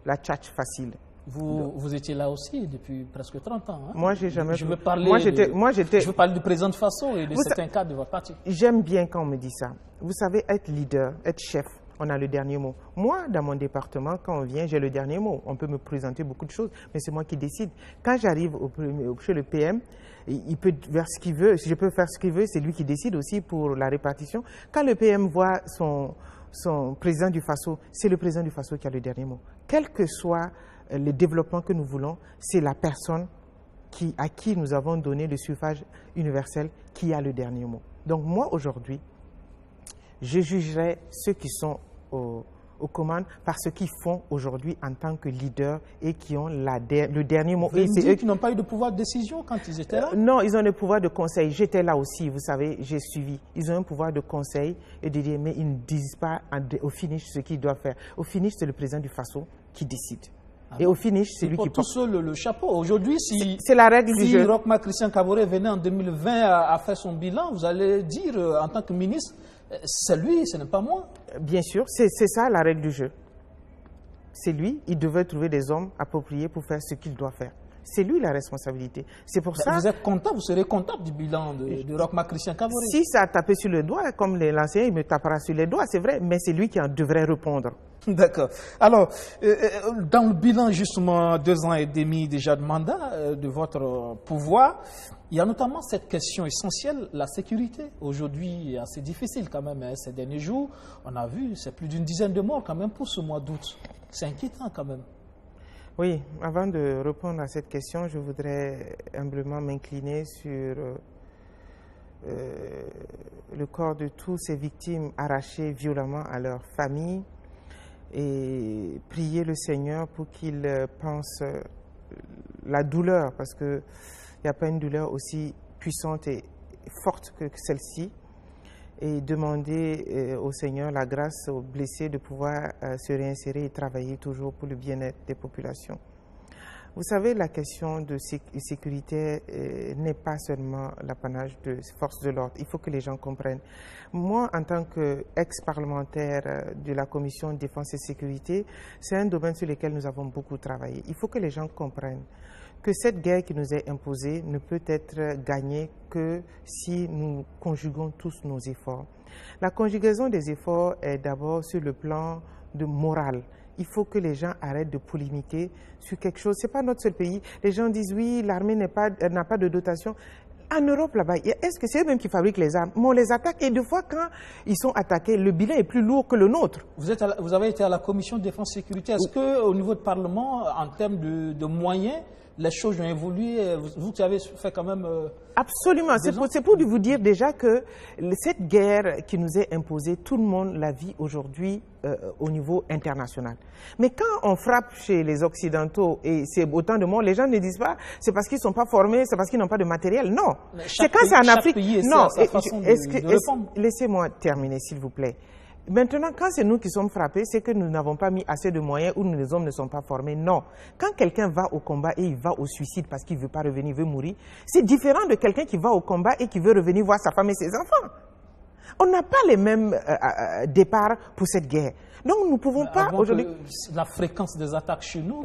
la tchatche facile. Vous étiez là aussi depuis presque 30 ans. Hein? Moi, j'ai jamais... Je veux parler je veux parler du président de Faso et de certains cadres de votre parti. J'aime bien quand on me dit ça. Vous savez, être leader, être chef, on a le dernier mot. Moi, dans mon département, quand on vient, j'ai le dernier mot. On peut me présenter beaucoup de choses, mais c'est moi qui décide. Quand j'arrive chez le PM, il peut faire ce qu'il veut. Si je peux faire ce qu'il veut, c'est lui qui décide aussi pour la répartition. Quand le PM voit son président du Faso, c'est le président du Faso qui a le dernier mot. Quel que soit le développement que nous voulons, c'est la personne à qui nous avons donné le suffrage universel qui a le dernier mot. Donc moi, aujourd'hui, je jugerai ceux qui sont aux commandes par ce qu'ils font aujourd'hui en tant que leaders et qui ont le dernier mot. Vous me dites qu'ils n'ont pas eu de pouvoir de décision quand ils étaient là? Non, ils ont le pouvoir de conseil. J'étais là aussi, vous savez, j'ai suivi. Ils ont un pouvoir de conseil et de dire, mais ils ne disent pas au finish ce qu'ils doivent faire. Au finish, c'est le président du Faso qui décide. Et au finish, c'est lui qui porte. tout seul le chapeau. Aujourd'hui, c'est la règle du jeu. Si Roch-Marc Christian Kaboré venait en 2020 à faire son bilan, vous allez dire, en tant que ministre, c'est lui, ce n'est pas moi. Bien sûr, c'est ça la règle du jeu. C'est lui, il devait trouver des hommes appropriés pour faire ce qu'il doit faire. C'est lui la responsabilité. C'est pour ça... Vous êtes comptable, vous serez comptable du bilan de Roch-Marc Christian Kaboré. Si ça a tapé sur le doigt, comme l'ancien, il me tapera sur les doigts, c'est vrai, mais c'est lui qui en devrait répondre. D'accord. Alors, dans le bilan, justement, 2 ans et demi déjà de mandat de votre pouvoir, il y a notamment cette question essentielle, la sécurité. Aujourd'hui, c'est difficile quand même, hein, ces derniers jours. On a vu, c'est plus d'une dizaine de morts quand même pour ce mois d'août. C'est inquiétant quand même. Oui, avant de répondre à cette question, je voudrais humblement m'incliner sur le corps de tous ces victimes arrachées violemment à leur famille et prier le Seigneur pour qu'il pense la douleur, parce qu'il n'y a pas une douleur aussi puissante et forte que celle-ci, et demander au Seigneur la grâce aux blessés de pouvoir se réinsérer et travailler toujours pour le bien-être des populations. Vous savez, la question de sécurité n'est pas seulement l'apanage des forces de l'ordre. Il faut que les gens comprennent. Moi, en tant qu'ex-parlementaire de la Commission Défense et Sécurité, c'est un domaine sur lequel nous avons beaucoup travaillé. Il faut que les gens comprennent que cette guerre qui nous est imposée ne peut être gagnée que si nous conjuguons tous nos efforts. La conjugaison des efforts est d'abord sur le plan de morale. Il faut que les gens arrêtent de polémiquer sur quelque chose. Ce n'est pas notre seul pays. Les gens disent oui, l'armée n'a pas de dotation. En Europe, là-bas, est-ce que c'est eux-mêmes qui fabriquent les armes? Mais on les attaque et des fois, quand ils sont attaqués, le bilan est plus lourd que le nôtre. Vous avez été à la Commission de Défense et Sécurité. Est-ce qu'au niveau du Parlement, en termes de moyens, les choses ont évolué? Vous qui avez fait quand même... Absolument. C'est pour vous dire déjà que cette guerre qui nous est imposée, tout le monde la vit aujourd'hui au niveau international. Mais quand on frappe chez les Occidentaux et c'est autant de morts, les gens ne disent pas c'est parce qu'ils ne sont pas formés, c'est parce qu'ils n'ont pas de matériel. Non. C'est quand c'est en Afrique. Non. Laissez-moi terminer, s'il vous plaît. Maintenant, quand c'est nous qui sommes frappés, c'est que nous n'avons pas mis assez de moyens ou les hommes ne sont pas formés. Non. Quand quelqu'un va au combat et il va au suicide parce qu'il ne veut pas revenir, il veut mourir, c'est différent de quelqu'un qui va au combat et qui veut revenir voir sa femme et ses enfants. On n'a pas les mêmes départs pour cette guerre. Donc nous ne pouvons pas aujourd'hui... La fréquence des attaques chez nous,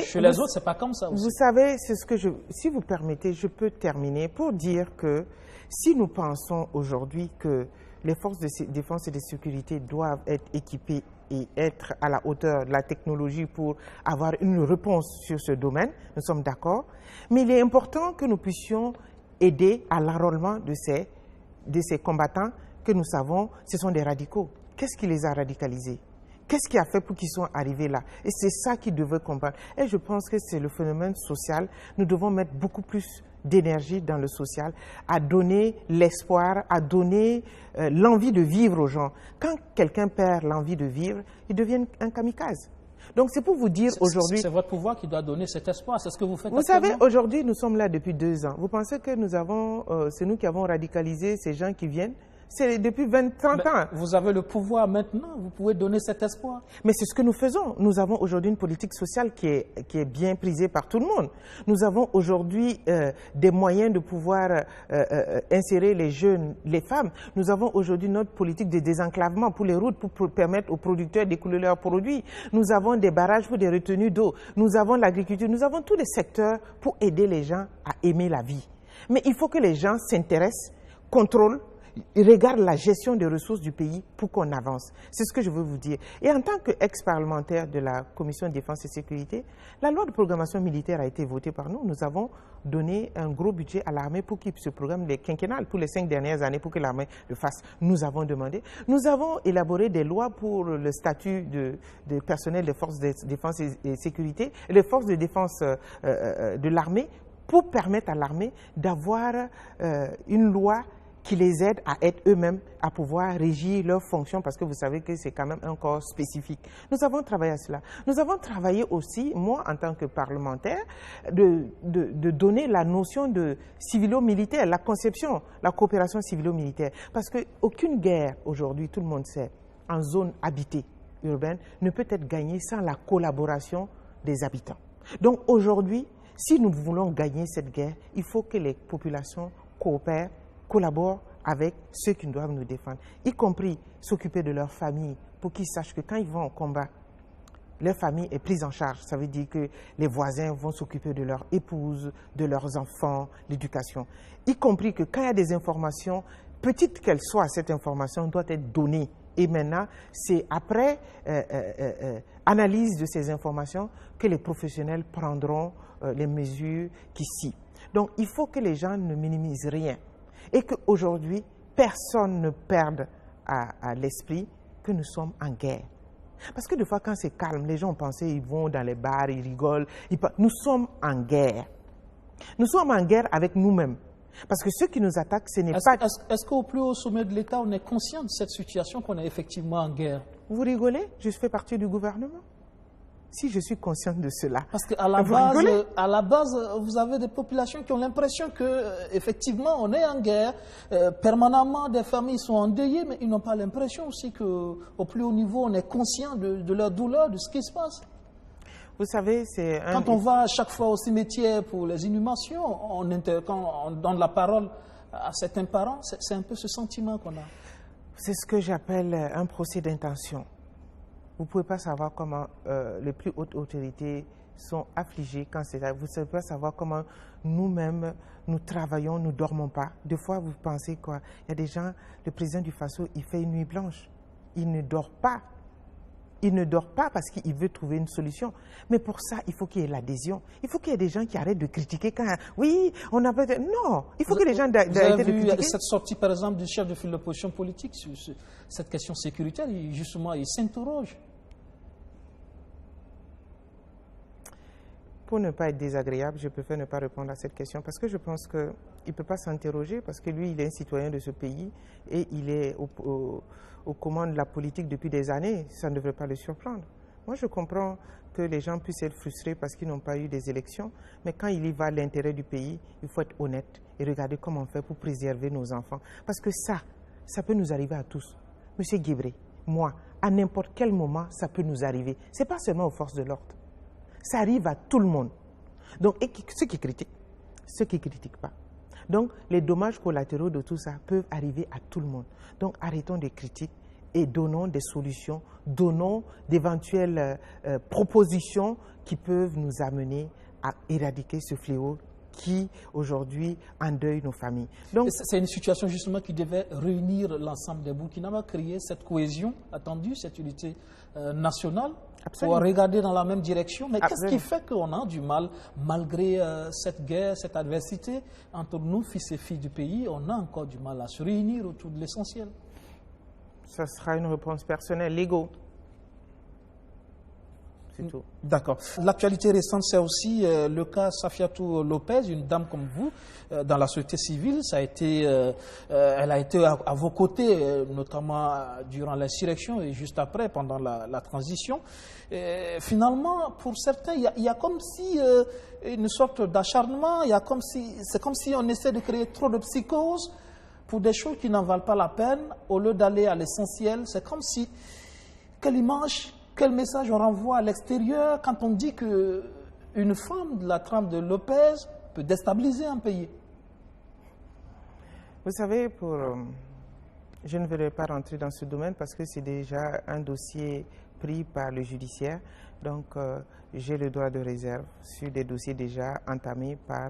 chez les autres, c'est pas comme ça aussi. Vous savez, c'est ce que si vous permettez, je peux terminer pour dire que si nous pensons aujourd'hui que les forces de défense et de sécurité doivent être équipées et être à la hauteur de la technologie pour avoir une réponse sur ce domaine, nous sommes d'accord. Mais il est important que nous puissions aider à l'enrôlement de ces combattants que nous savons, ce sont des radicaux. Qu'est-ce qui les a radicalisés? Qu'est-ce qui a fait pour qu'ils soient arrivés là? Et c'est ça qu'ils devaient comprendre. Et je pense que c'est le phénomène social. Nous devons mettre beaucoup plus d'énergie dans le social, à donner l'espoir, à donner l'envie de vivre aux gens. Quand quelqu'un perd l'envie de vivre, il devient un kamikaze. Donc c'est pour vous dire aujourd'hui... C'est votre pouvoir qui doit donner cet espoir, c'est ce que vous faites. Vous savez, aujourd'hui, nous sommes là depuis 2 ans. Vous pensez que c'est nous qui avons radicalisé ces gens qui viennent? C'est depuis 20-30 ans. Vous avez le pouvoir maintenant, vous pouvez donner cet espoir. Mais c'est ce que nous faisons. Nous avons aujourd'hui une politique sociale qui est bien prisée par tout le monde. Nous avons aujourd'hui des moyens de pouvoir insérer les jeunes, les femmes. Nous avons aujourd'hui notre politique de désenclavement pour les routes, pour permettre aux producteurs d'écouler leurs produits. Nous avons des barrages pour des retenues d'eau. Nous avons l'agriculture. Nous avons tous les secteurs pour aider les gens à aimer la vie. Mais il faut que les gens s'intéressent, contrôlent, regarde la gestion des ressources du pays pour qu'on avance. C'est ce que je veux vous dire. Et en tant qu'ex-parlementaire de la Commission de défense et sécurité, la loi de programmation militaire a été votée par nous. Nous avons donné un gros budget à l'armée pour qu'il se programme les quinquennales pour les 5 dernières années pour que l'armée le fasse. Nous avons demandé. Nous avons élaboré des lois pour le statut de personnel des forces de défense et sécurité, les forces de défense de l'armée, pour permettre à l'armée d'avoir une loi qui les aide à être eux-mêmes, à pouvoir régir leurs fonctions, parce que vous savez que c'est quand même un corps spécifique. Nous avons travaillé à cela. Nous avons travaillé aussi, moi en tant que parlementaire, de donner la notion de civilo-militaire, la conception, la coopération civilo-militaire. Parce qu'aucune guerre aujourd'hui, tout le monde sait, en zone habitée urbaine, ne peut être gagnée sans la collaboration des habitants. Donc aujourd'hui, si nous voulons gagner cette guerre, il faut que les populations coopèrent, collaborent avec ceux qui doivent nous défendre, y compris s'occuper de leur famille, pour qu'ils sachent que quand ils vont au combat, leur famille est prise en charge. Ça veut dire que les voisins vont s'occuper de leur épouse, de leurs enfants, l'éducation. Y compris que quand il y a des informations, petite qu'elle soit, cette information doit être donnée. Et maintenant, c'est après analyse de ces informations que les professionnels prendront les mesures qui s'y. Donc, il faut que les gens ne minimisent rien. Et qu'aujourd'hui, personne ne perde à l'esprit que nous sommes en guerre. Parce que des fois, quand c'est calme, les gens pensent qu'ils vont dans les bars, ils rigolent. Nous sommes en guerre. Nous sommes en guerre avec nous-mêmes. Parce que ceux qui nous attaquent, ce n'est pas... Est-ce qu'au plus haut sommet de l'État, on est conscient de cette situation, qu'on est effectivement en guerre? Vous rigolez? Je fais partie du gouvernement. Si je suis consciente de cela. Parce qu'à la base, vous avez des populations qui ont l'impression qu'effectivement, on est en guerre. Permanemment, des familles sont endeuillées, mais ils n'ont pas l'impression aussi qu'au plus haut niveau, on est conscient de leur douleur, de ce qui se passe. Vous savez, c'est un... Quand on va à chaque fois au cimetière pour les inhumations, quand on donne la parole à certains parents, c'est un peu ce sentiment qu'on a. C'est ce que j'appelle un procès d'intention. Vous ne pouvez pas savoir comment les plus hautes autorités sont affligées quand c'est ça. Vous ne savez pas savoir comment nous-mêmes, nous travaillons, nous ne dormons pas. Des fois, vous pensez quoi? Il y a des gens, le président du Faso, il fait une nuit blanche. Il ne dort pas. Il ne dort pas parce qu'il veut trouver une solution. Mais pour ça, il faut qu'il y ait l'adhésion. Il faut qu'il y ait des gens qui arrêtent de critiquer quand... Oui, on a peut-être... Non, il faut que les gens arrêtent de critiquer. Vous avez vu cette sortie, par exemple, du chef de file de l'opposition politique sur cette question sécuritaire, justement, il s'interroge. Pour ne pas être désagréable, je préfère ne pas répondre à cette question parce que je pense qu'il ne peut pas s'interroger parce que lui, il est un citoyen de ce pays et il est aux commandes de la politique depuis des années. Ça ne devrait pas le surprendre. Moi, je comprends que les gens puissent être frustrés parce qu'ils n'ont pas eu des élections, mais quand il y va l'intérêt du pays, il faut être honnête et regarder comment on fait pour préserver nos enfants. Parce que ça peut nous arriver à tous. Monsieur Guébré, moi, à n'importe quel moment, ça peut nous arriver. Ce n'est pas seulement aux forces de l'ordre. Ça arrive à tout le monde. Donc, et ceux qui critiquent, ceux qui ne critiquent pas. Donc, les dommages collatéraux de tout ça peuvent arriver à tout le monde. Donc, arrêtons des critiques et donnons des solutions, donnons d'éventuelles propositions qui peuvent nous amener à éradiquer ce fléau qui, aujourd'hui, endeuille nos familles. Donc, c'est une situation, justement, qui devait réunir l'ensemble des Burkinabés, créer cette cohésion attendue, cette unité nationale, absolument, pour regarder dans la même direction. Mais absolument, qu'est-ce qui fait qu'on a du mal, malgré cette guerre, cette adversité, entre nous, fils et filles du pays, on a encore du mal à se réunir autour de l'essentiel? Ça sera une réponse personnelle, l'ego. C'est tout. D'accord. L'actualité récente, c'est aussi le cas Safiatou Lopez, une dame comme vous, dans la société civile. Elle a été à vos côtés, notamment durant l'insurrection et juste après, pendant la transition. Et finalement, pour certains, il y a comme si une sorte d'acharnement, c'est comme si on essaie de créer trop de psychose pour des choses qui n'en valent pas la peine, au lieu d'aller à l'essentiel. C'est comme si, quelle image, quel message on renvoie à l'extérieur quand on dit qu'une femme de la trempe de Lopez peut déstabiliser un pays. Vous savez, je ne vais pas rentrer dans ce domaine parce que c'est déjà un dossier pris par le judiciaire. Donc, j'ai le droit de réserve sur des dossiers déjà entamés par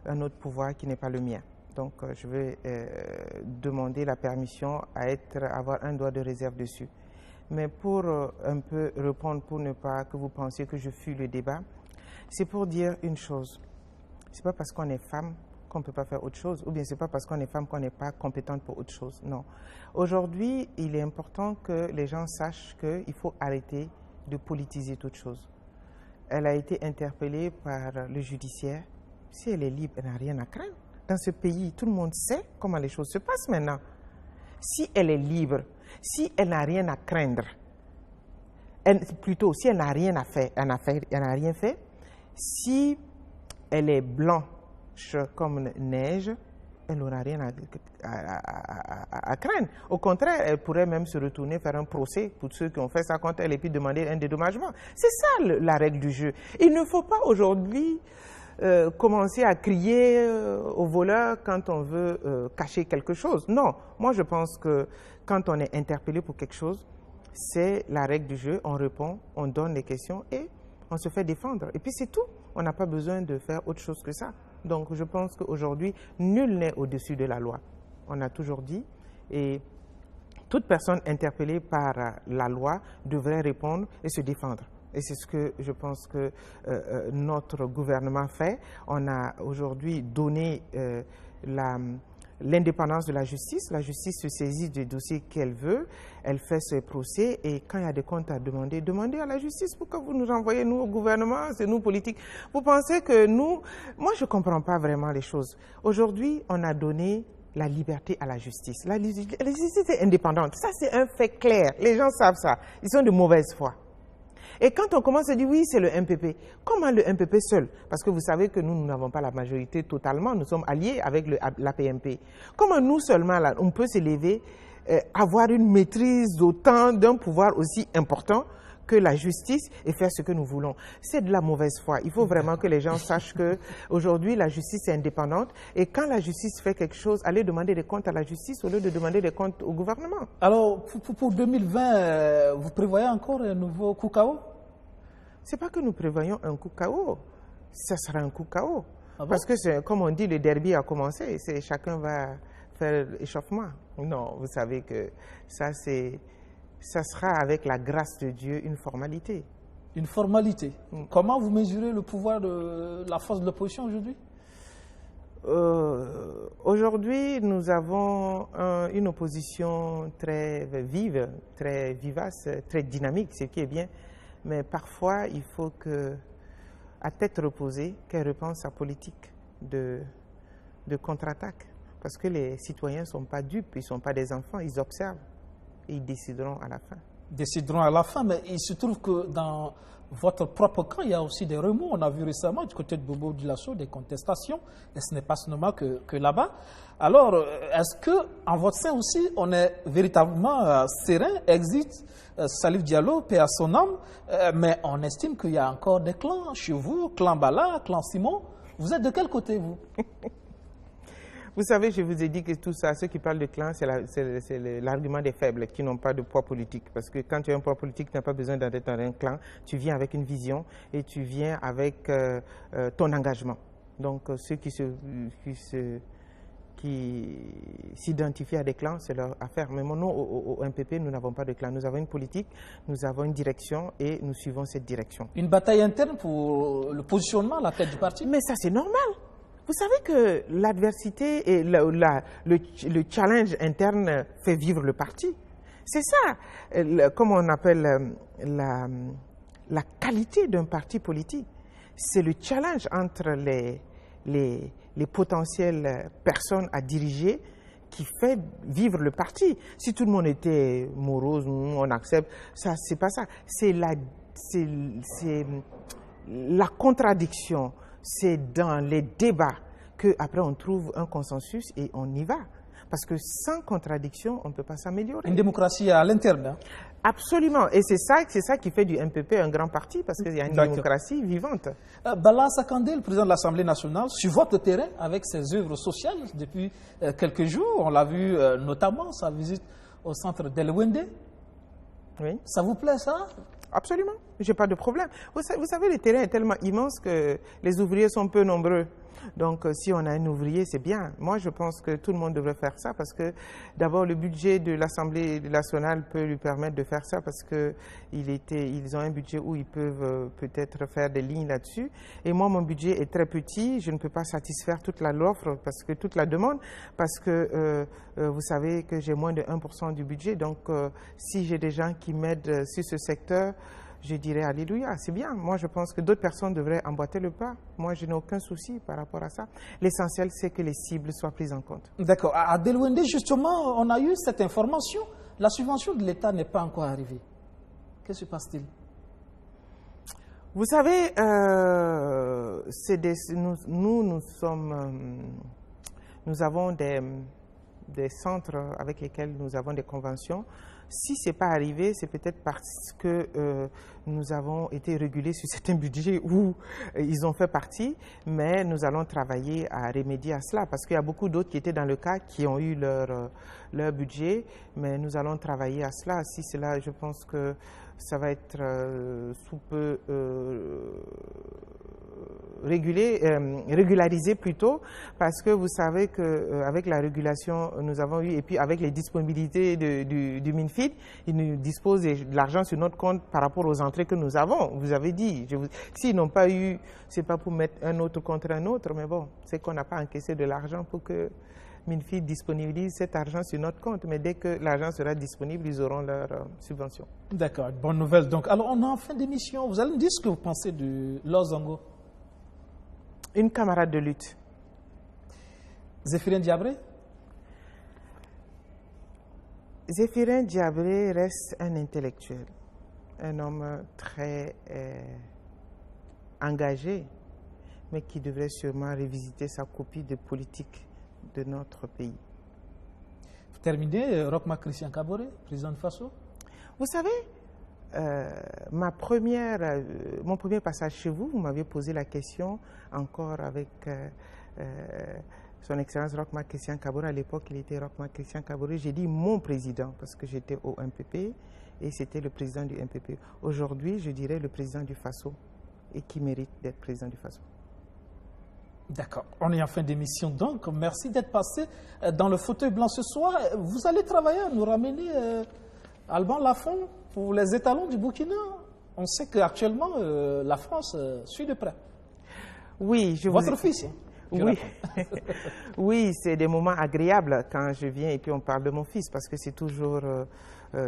un autre pouvoir qui n'est pas le mien. Donc, je vais demander la permission à avoir un droit de réserve dessus. Mais pour un peu répondre, pour ne pas que vous pensiez que je fuis le débat, c'est pour dire une chose. C'est pas parce qu'on est femme qu'on ne peut pas faire autre chose, ou bien c'est pas parce qu'on est femme qu'on n'est pas compétente pour autre chose. Non. Aujourd'hui, il est important que les gens sachent qu'il faut arrêter de politiser toute chose. Elle a été interpellée par le judiciaire. Si elle est libre, elle n'a rien à craindre. Dans ce pays, tout le monde sait comment les choses se passent maintenant. Si elle est libre, si elle n'a rien à craindre, plutôt si elle n'a rien à faire, elle n'a rien fait, si elle est blanche comme neige, elle n'aura rien à craindre. Au contraire, elle pourrait même se retourner faire un procès pour ceux qui ont fait ça contre elle et puis demander un dédommagement. C'est ça la règle du jeu. Il ne faut pas aujourd'hui commencer à crier aux voleurs quand on veut cacher quelque chose. Non, moi je pense que quand on est interpellé pour quelque chose, c'est la règle du jeu, on répond, on donne les questions et on se fait défendre. Et puis c'est tout, on n'a pas besoin de faire autre chose que ça. Donc je pense qu'aujourd'hui, nul n'est au-dessus de la loi. On a toujours dit, et toute personne interpellée par la loi devrait répondre et se défendre. Et c'est ce que je pense que notre gouvernement fait. On a aujourd'hui donné l'indépendance de la justice. La justice se saisit des dossiers qu'elle veut, elle fait ses procès et quand il y a des comptes à demander, demandez à la justice. Pourquoi vous nous renvoyez, nous, au gouvernement, c'est nous, politiques? Vous pensez que nous... Moi, je ne comprends pas vraiment les choses. Aujourd'hui, on a donné la liberté à la justice. La justice est indépendante. Ça, c'est un fait clair. Les gens savent ça. Ils sont de mauvaise foi. Et quand on commence à dire oui, c'est le MPP, comment le MPP seul? Parce que vous savez que nous n'avons pas la majorité totalement, nous sommes alliés avec l'APMP. Comment nous seulement, là, on peut s'élever, avoir une maîtrise d'autant d'un pouvoir aussi important que la justice et faire ce que nous voulons? C'est de la mauvaise foi. Il faut vraiment que les gens sachent qu'aujourd'hui, la justice est indépendante et quand la justice fait quelque chose, allez demander des comptes à la justice au lieu de demander des comptes au gouvernement. Alors, pour 2020, vous prévoyez encore un nouveau coup KO? C'est pas que nous prévoyons un coup KO, ça sera un coup KO. Ah bon? Parce que, comme on dit, le derby a commencé, chacun va faire l'échauffement. Non, vous savez que ça sera avec la grâce de Dieu une formalité. Une formalité. Comment vous mesurez le pouvoir de la force de l'opposition aujourd'hui? Aujourd'hui, nous avons une opposition très vive, très vivace, très dynamique, ce qui est bien. Mais parfois, il faut à tête reposée, qu'elle repense sa politique de contre-attaque. Parce que les citoyens ne sont pas dupes, ils ne sont pas des enfants, ils observent et ils décideront à la fin. Décideront à la fin, mais il se trouve que dans votre propre camp, il y a aussi des remous. On a vu récemment du côté de Bobo Dioulasso des contestations, et ce n'est pas seulement que là-bas. Alors, est-ce qu'en votre sein aussi, on est véritablement serein, exit Salif Diallo, paix à son âme, mais on estime qu'il y a encore des clans chez vous, clan Bala, clan Simon. Vous êtes de quel côté, vous? Vous savez, je vous ai dit que tout ça, ceux qui parlent de clan, c'est l'argument des faibles qui n'ont pas de poids politique. Parce que quand tu as un poids politique, tu n'as pas besoin d'être dans un clan. Tu viens avec une vision et tu viens avec ton engagement. Donc, ceux qui s'identifient à des clans, c'est leur affaire. Mais nous, au MPP, nous n'avons pas de clan. Nous avons une politique, nous avons une direction et nous suivons cette direction. Une bataille interne pour le positionnement à la tête du parti? Mais ça, c'est normal. Vous savez que l'adversité et le challenge interne fait vivre le parti. C'est ça, comme on appelle la qualité d'un parti politique. C'est le challenge entre les potentielles personnes à diriger qui fait vivre le parti. Si tout le monde était morose, on accepte, ça, c'est pas ça. C'est la contradiction. C'est dans les débats qu'après on trouve un consensus et on y va. Parce que sans contradiction, on ne peut pas s'améliorer. Une démocratie à l'interne. Hein? Absolument. Et c'est ça qui fait du MPP un grand parti, parce qu'il y a une démocratie vivante. Bala Sakandé, le président de l'Assemblée nationale, sur votre terrain avec ses œuvres sociales depuis quelques jours. On l'a vu notamment sa visite au centre d'El-Wende. Oui. Ça vous plaît, ça? Absolument. Je n'ai pas de problème. Vous savez, le terrain est tellement immense que les ouvriers sont peu nombreux. Donc, si on a un ouvrier, c'est bien. Moi, je pense que tout le monde devrait faire ça parce que, d'abord, le budget de l'Assemblée nationale peut lui permettre de faire ça parce qu'ils ont un budget où ils peuvent peut-être faire des lignes là-dessus. Et moi, mon budget est très petit. Je ne peux pas satisfaire toute l'offre, toute la demande, parce que vous savez que j'ai moins de 1% du budget. Donc, si j'ai des gens qui m'aident sur ce secteur, je dirais alléluia, c'est bien. Moi, je pense que d'autres personnes devraient emboîter le pas. Moi, je n'ai aucun souci par rapport à ça. L'essentiel, c'est que les cibles soient prises en compte. D'accord. À El-Wende, justement, on a eu cette information. La subvention de l'État n'est pas encore arrivée. Qu'est-ce qui se passe-t-il? Vous savez, nous avons des centres avec lesquels nous avons des conventions. Si ce n'est pas arrivé, c'est peut-être parce que nous avons été régulés sur certains budgets où ils ont fait partie, mais nous allons travailler à remédier à cela, parce qu'il y a beaucoup d'autres qui étaient dans le cas, qui ont eu leur budget, mais nous allons travailler à cela. Si cela, je pense que ça va être sous peu régularisé plutôt, parce que vous savez qu'avec la régulation nous avons eu, et puis avec les disponibilités du MINFID, ils nous disposent de l'argent sur notre compte par rapport aux entrées que nous avons. Vous avez dit, s'ils n'ont pas eu, c'est pas pour mettre un autre contre un autre, mais bon, c'est qu'on n'a pas encaissé de l'argent pour que MINFID disponibilise cet argent sur notre compte, mais dès que l'argent sera disponible, ils auront leur subvention. D'accord, bonne nouvelle. Donc, alors on est en fin d'émission. Vous allez me dire ce que vous pensez de Lozango. Une camarade de lutte. Zéphirin Diabré? Zéphirin Diabré reste un intellectuel, un homme très engagé, mais qui devrait sûrement revisiter sa copie de politique de notre pays. Vous terminez, Rochma Christian Kaboré, président de Faso? Vous savez, mon premier passage chez vous, vous m'aviez posé la question encore avec son Excellence Rochma Christian Kaboré. À l'époque, il était Rochma Christian Kaboré. J'ai dit mon président parce que j'étais au MPP et c'était le président du MPP. Aujourd'hui, je dirais le président du Faso et qui mérite d'être président du Faso. D'accord. On est en fin d'émission donc. Merci d'être passé dans le fauteuil blanc ce soir. Vous allez travailler à nous ramener Alban Lafont pour les étalons du Burkina. On sait qu'actuellement, la France suit de près. Oui, Votre fils. Oui, oui, c'est des moments agréables quand je viens et puis on parle de mon fils parce que c'est toujours,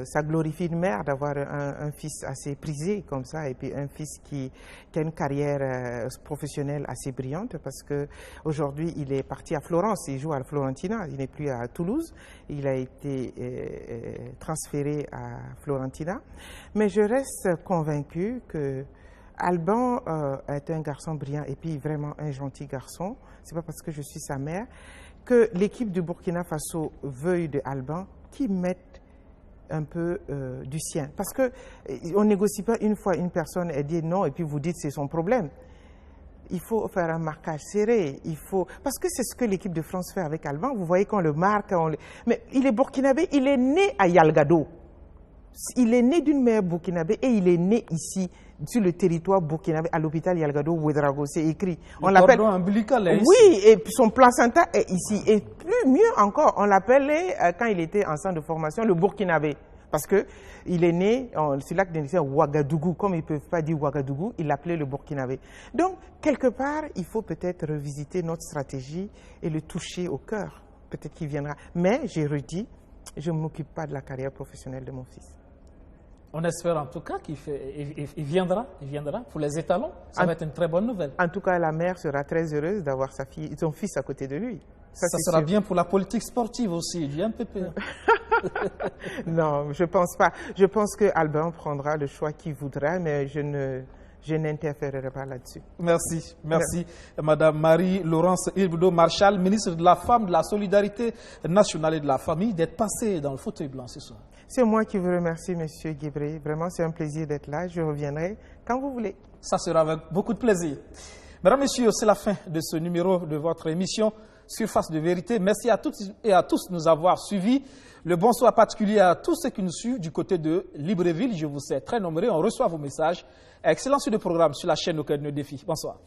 ça glorifie une mère d'avoir un fils assez prisé comme ça et puis un fils qui a une carrière professionnelle assez brillante parce que aujourd'hui il est parti à Florence, il joue à Florentina, il n'est plus à Toulouse, il a été transféré à Florentina, mais je reste convaincue que Alban est un garçon brillant et puis vraiment un gentil garçon. C'est pas parce que je suis sa mère que l'équipe du Burkina Faso veuille de Alban qu'il mette un peu du sien. Parce que on négocie pas une fois une personne et dit non et puis vous dites c'est son problème. Il faut faire un marquage serré. Parce que c'est ce que l'équipe de France fait avec Alban. Vous voyez qu'on le marque, mais il est burkinabé, il est né à Yalgado. Il est né d'une mère burkinabé et il est né ici, sur le territoire burkinabé, à l'hôpital Yalgado Ouedraogo. C'est écrit. On l'appelle ombilical est ici. Oui, et son placenta est ici. Et plus mieux encore, on l'appelait, quand il était en centre de formation, le burkinabé. Parce qu'il est né, c'est là que c'est Ouagadougou. Comme ils ne peuvent pas dire Ouagadougou, il l'appelait le burkinabé. Donc, quelque part, il faut peut-être revisiter notre stratégie et le toucher au cœur. Peut-être qu'il viendra. Mais, j'ai redit, je ne m'occupe pas de la carrière professionnelle de mon fils. On espère en tout cas qu'il viendra pour les étalons. Ça va être une très bonne nouvelle. En tout cas, la mère sera très heureuse d'avoir son fils à côté de lui. Ça sera sûr. Bien pour la politique sportive aussi, du MPP. Non, je ne pense pas. Je pense que Alban prendra le choix qu'il voudra, mais je je n'interférerai pas là-dessus. Merci, merci. Madame Marie-Laurence Ilboudo-Marchal, ministre de la Femme, de la Solidarité nationale et de la Famille, d'être passée dans le fauteuil blanc ce soir. C'est moi qui vous remercie, Monsieur Guibré. Vraiment, c'est un plaisir d'être là. Je reviendrai quand vous voulez. Ça sera avec beaucoup de plaisir. Mesdames, Messieurs, c'est la fin de ce numéro de votre émission Surface de vérité. Merci à toutes et à tous de nous avoir suivis. Le bonsoir particulier à tous ceux qui nous suivent du côté de Libreville. Je vous sais très nombreux. On reçoit vos messages. Excellent sur le programme sur la chaîne Aucun de défi. Bonsoir.